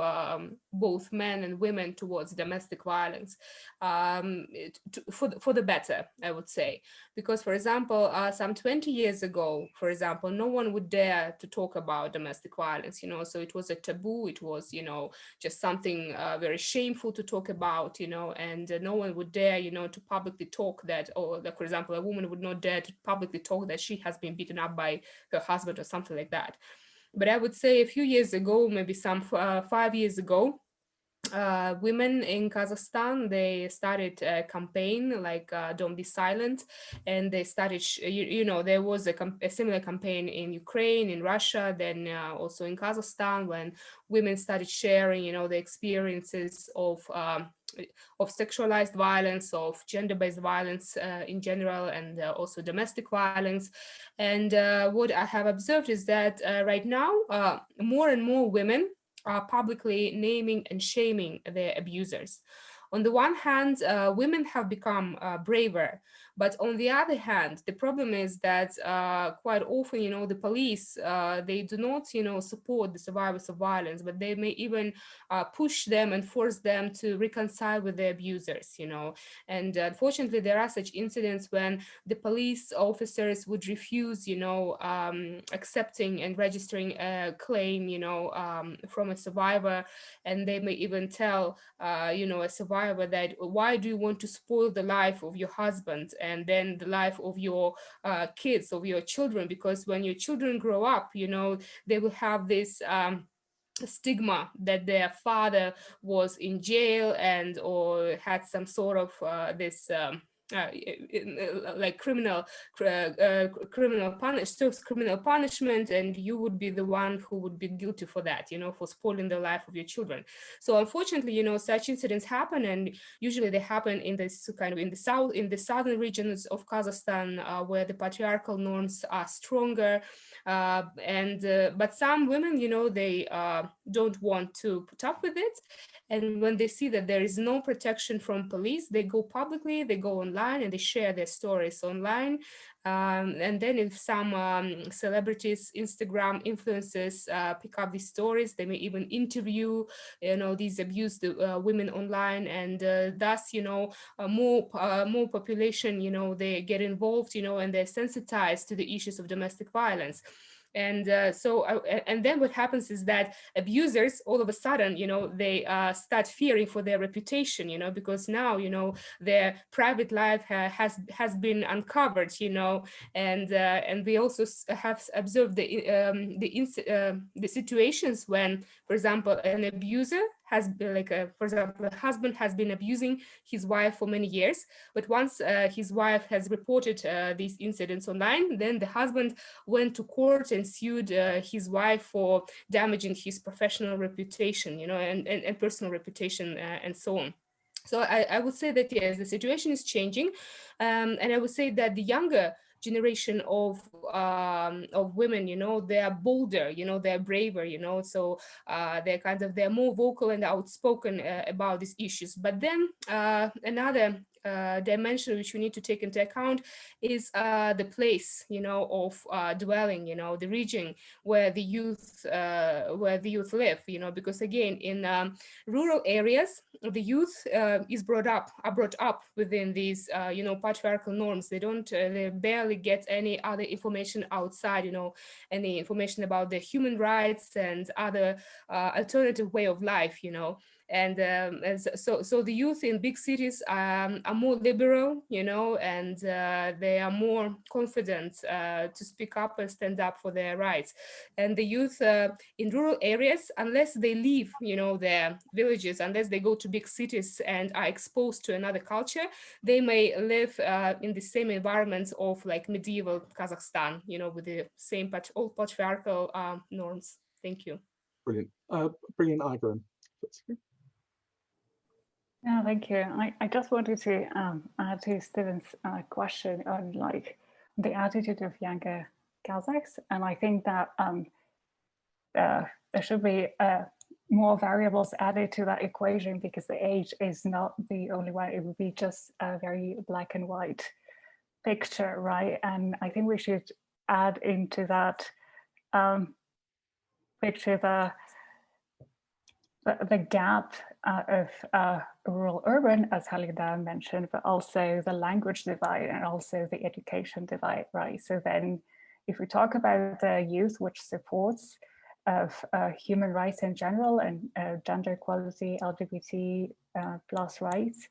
both men and women towards domestic violence, for the better, I would say. Because, for example, some 20 years ago, for example, no one would dare to talk about domestic violence, you know, so it was a taboo. It was, you know, just something very shameful to talk about, you know, and no one would dare, you know, to publicly talk that, or that, for example, a woman would not dare to publicly talk that she has been beaten up by her husband or something like that. But I would say a few years ago, maybe some 5 years ago, women in Kazakhstan, they started a campaign like Don't Be Silent, and they started, you know, there was a similar campaign in Ukraine, in Russia, then also in Kazakhstan, when women started sharing, you know, the experiences of sexualized violence, of gender-based violence in general, and also domestic violence. And what I have observed is that right now, more and more women are publicly naming and shaming their abusers. On the one hand, women have become braver, but on the other hand, the problem is that quite often, you know, the police, they do not, you know, support the survivors of violence, but they may even push them and force them to reconcile with their abusers, you know. And unfortunately, there are such incidents when the police officers would refuse, you know, accepting and registering a claim, you know, from a survivor, and they may even tell, you know, a survivor that, why do you want to spoil the life of your husband and then the life of your kids, of your children? Because when your children grow up, you know, they will have this stigma that their father was in jail and or had some sort of this like criminal punishment, and you would be the one who would be guilty for that, you know, for spoiling the life of your children. So unfortunately, you know, such incidents happen, and usually they happen in this kind of in the southern regions of Kazakhstan, where the patriarchal norms are stronger. But some women, you know, they don't want to put up with it, and when they see that there is no protection from police, they go publicly, they go online, and they share their stories online. And then if some celebrities, Instagram influencers pick up these stories, they may even interview, you know, these abused women online, and thus, you know, more population, you know, they get involved, you know, and they're sensitized to the issues of domestic violence. And and then what happens is that abusers all of a sudden, you know, they start fearing for their reputation, you know, because now, you know, their private life has been uncovered, you know, and we also have observed the situations when, for example, an abuser has been like for example, a husband has been abusing his wife for many years, but once his wife has reported these incidents online, then the husband went to court and sued his wife for damaging his professional reputation, you know, and personal reputation, and so on. So I would say that, yes, the situation is changing, and I would say that the younger generation of women, you know, they are bolder, you know, they're braver, you know, so they're more vocal and outspoken about these issues. But then another dimension which we need to take into account is the place, you know, of dwelling, you know, the region where the youth live, you know, because again, in rural areas, the youth are brought up within these, you know, patriarchal norms. They barely get any other information outside, you know, any information about their human rights and other alternative way of life, you know. And so the youth in big cities are more liberal, you know, and they are more confident to speak up and stand up for their rights. And the youth in rural areas, unless they leave, you know, their villages, unless they go to big cities and are exposed to another culture, they may live in the same environment of like medieval Kazakhstan, you know, with the same old patriarchal norms. Thank you. Brilliant. Brilliant, Igor. Yeah, thank you. I just wanted to add to Steven's question on like the attitude of younger Kazakhs, and I think that there should be more variables added to that equation, because the age is not the only one. It would be just a very black and white picture, right? And I think we should add into that picture the gap of rural-urban, as Halida mentioned, but also the language divide and also the education divide, right? So then if we talk about the youth which supports of human rights in general and gender equality, LGBT plus rights,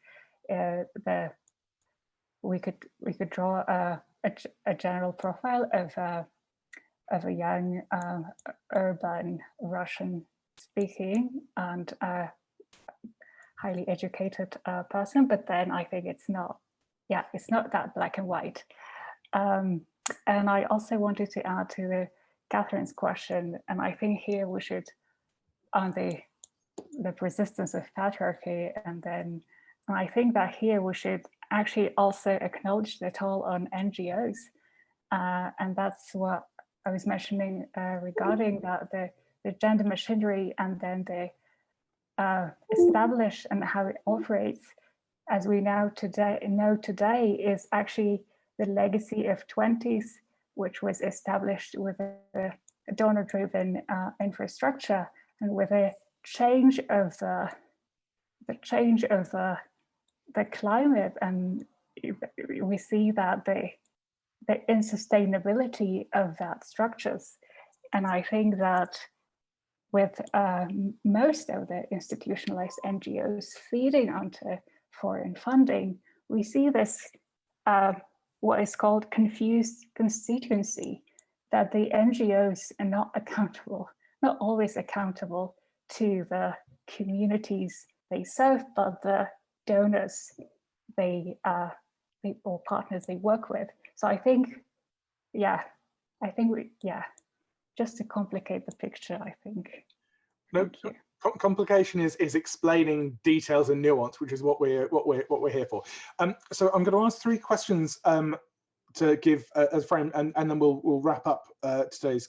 we could draw a general profile of a young urban Russian speaking and highly educated person, but then I think it's not that black and white. And I also wanted to add to Catherine's question, and I think here we should, on the resistance of patriarchy, and I think that here we should actually also acknowledge the toll on NGOs, and that's what I was mentioning regarding that the gender machinery, and then the established and how it operates, as we know today, is actually the legacy of 20s, which was established with a donor-driven infrastructure, and with a change of the climate, and we see that the insustainability of that structures. And I think that with most of the institutionalized NGOs feeding onto foreign funding, we see this, what is called confused constituency, that the NGOs are not accountable not always accountable to the communities they serve, but the donors they or partners they work with. So I think, just to complicate the picture, I think. No, complication is explaining details and nuance, which is what we're here for. So I'm going to ask 3 questions to give as frame, and then we'll wrap up today's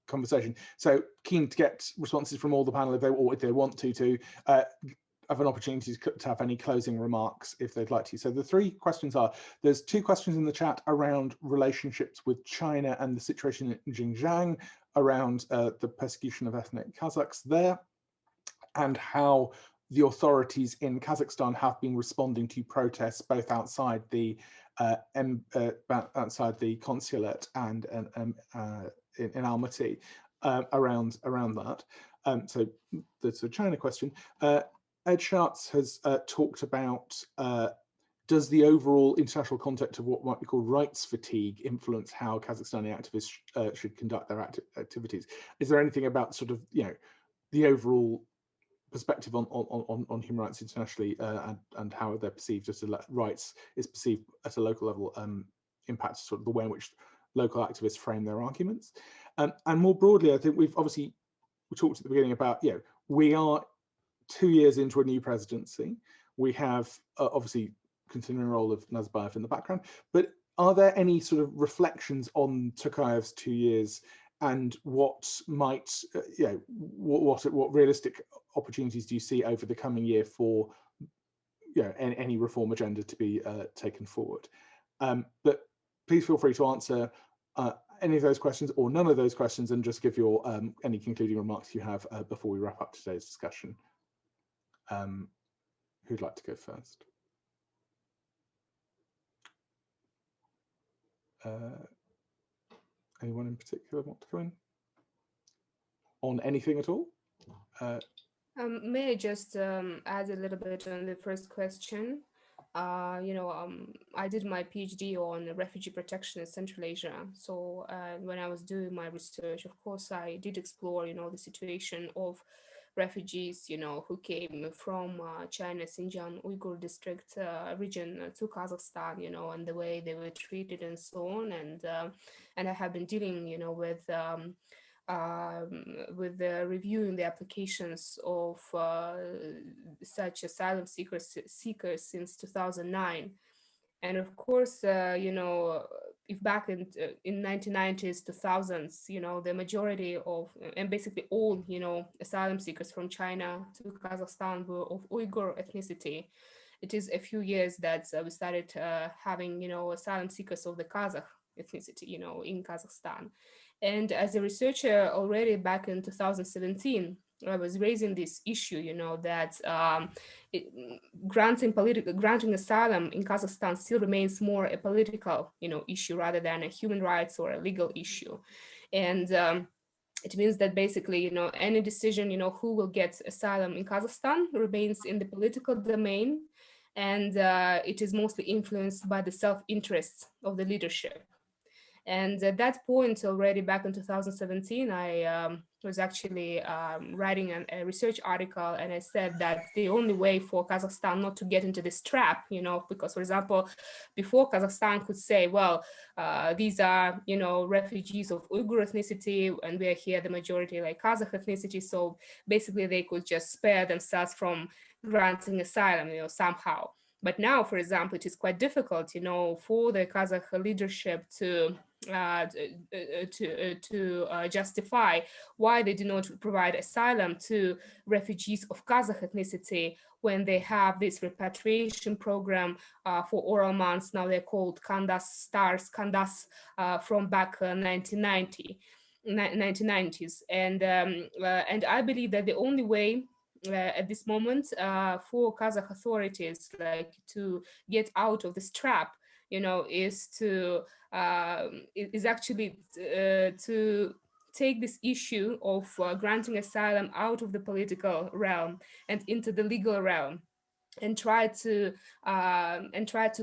conversation. So keen to get responses from all the panel if they want to have an opportunity to have any closing remarks if they'd like to. So the 3 questions are: there's 2 questions in the chat around relationships with China and the situation in Xinjiang, around the persecution of ethnic Kazakhs there, and how the authorities in Kazakhstan have been responding to protests both outside the consulate and in Almaty around that. So that's a China question. Ed Schatz has talked about does the overall international context of what might be called rights fatigue influence how Kazakhstani activists should conduct their activities? Is there anything about sort of, you know, the overall perspective on human rights internationally and how they're perceived as rights is perceived at a local level impacts sort of the way in which local activists frame their arguments? And more broadly, I think we talked at the beginning about, you know, we are 2 years into a new presidency. We have obviously continuing role of Nazarbayev in the background, but are there any sort of reflections on Tokayev's 2 years and what might, you know, what realistic opportunities do you see over the coming year for, you know, any reform agenda to be taken forward? But please feel free to answer any of those questions or none of those questions, and just give your any concluding remarks you have before we wrap up today's discussion. Who'd like to go first? Anyone in particular want to go in on anything at all? May I just add a little bit on the first question? I did my PhD on refugee protection in Central Asia. So when I was doing my research, of course, I did explore, you know, the situation of refugees, you know, who came from China, Xinjiang, Uyghur district region to Kazakhstan, you know, and the way they were treated and so on. And I have been dealing, you know, with reviewing the applications of such asylum seekers since 2009. And of course, you know, if back in 1990s, 2000s, you know, the majority of, and basically all, you know, asylum seekers from China to Kazakhstan were of Uyghur ethnicity. It is a few years that we started having, you know, asylum seekers of the Kazakh ethnicity, you know, in Kazakhstan. And as a researcher already back in 2017, I was raising this issue, you know, that granting asylum in Kazakhstan still remains more a political, you know, issue rather than a human rights or a legal issue. And it means that basically, you know, any decision, you know, who will get asylum in Kazakhstan remains in the political domain. And it is mostly influenced by the self-interest of the leadership. And at that point, already back in 2017, I was actually writing a research article, and I said that the only way for Kazakhstan not to get into this trap, you know, because, for example, before Kazakhstan could say, well, these are, you know, refugees of Uyghur ethnicity, and we're here the majority like Kazakh ethnicity, so basically they could just spare themselves from granting asylum, you know, somehow. But now, for example, it is quite difficult, you know, for the Kazakh leadership to justify why they do not provide asylum to refugees of Kazakh ethnicity when they have this repatriation program for oral months. Now they're called Kandas Stars, Kandas from back 1990s. And I believe that the only way at this moment for Kazakh authorities like to get out of this trap, you know, is to actually to take this issue of granting asylum out of the political realm and into the legal realm. and try to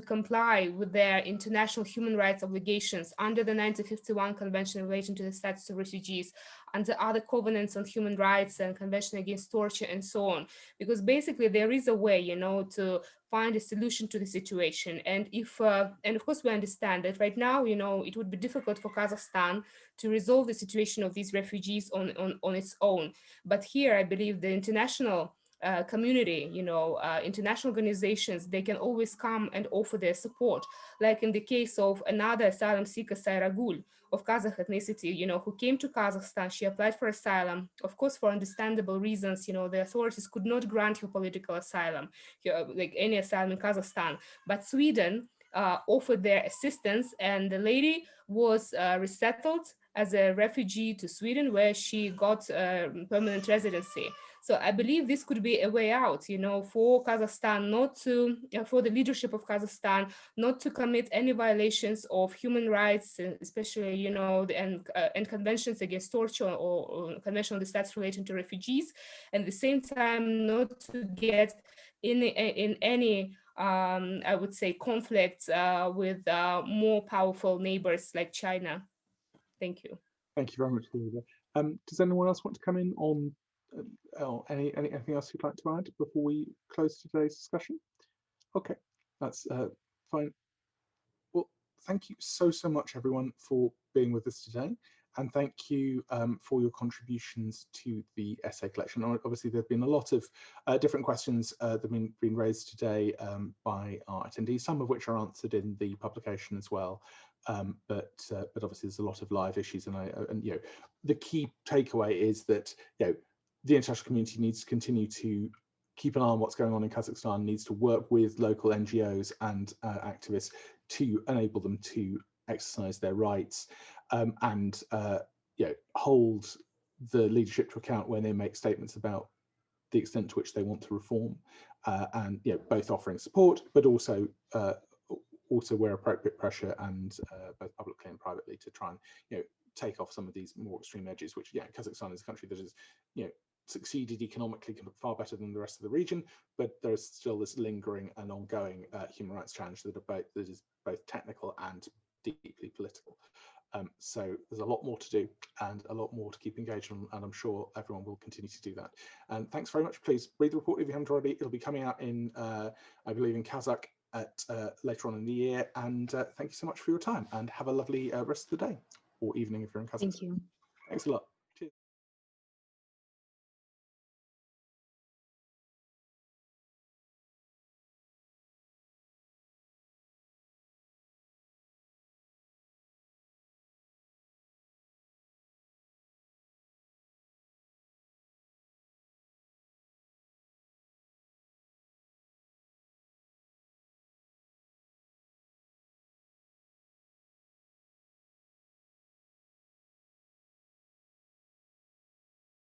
comply with their international human rights obligations under the 1951 Convention relating to the status of refugees, under other covenants on human rights and Convention against torture and so on. Because basically there is a way, you know, to find a solution to the situation. And if and of course we understand that right now, you know, it would be difficult for Kazakhstan to resolve the situation of these refugees on its own. But here I believe the international community, you know, international organizations, they can always come and offer their support. Like in the case of another asylum seeker, Sayragul, of Kazakh ethnicity, you know, who came to Kazakhstan. She applied for asylum. Of course, for understandable reasons, you know, the authorities could not grant her political asylum, like any asylum in Kazakhstan. But Sweden offered their assistance, and the lady was resettled as a refugee to Sweden, where she got permanent residency. So I believe this could be a way out, you know, for Kazakhstan not to, for the leadership of Kazakhstan not to commit any violations of human rights, especially, you know, and conventions against torture or convention on the status relating to refugees, and at the same time not to get in any I would say conflicts with more powerful neighbors like China. Thank you. Thank you very much, Louisa. Does anyone else want to come in on anything else you'd like to add before we close today's discussion? Okay, that's fine. Well, thank you so much, everyone, for being with us today. And thank you for your contributions to the essay collection. Obviously, there have been a lot of different questions that have been raised today by our attendees, some of which are answered in the publication as well. But obviously, there's a lot of live issues, and you know, the key takeaway is that, you know, the international community needs to continue to keep an eye on what's going on in Kazakhstan, needs to work with local NGOs and activists to enable them to exercise their rights, and you know, hold the leadership to account when they make statements about the extent to which they want to reform, and you know, both offering support, but also where appropriate pressure, and both publicly and privately, to try and, you know, take off some of these more extreme edges. Which, yeah, Kazakhstan is a country that has, you know, succeeded economically far better than the rest of the region, but there is still this lingering and ongoing human rights challenge that is both technical and deeply political. So there's a lot more to do and a lot more to keep engaged on, and I'm sure everyone will continue to do that. And thanks very much. Please read the report if you haven't already. It'll be coming out in, I believe, in Kazakh at later on in the year. And thank you so much for your time, and have a lovely rest of the day or evening if you're in Kazakhstan. Thank you. Thanks a lot.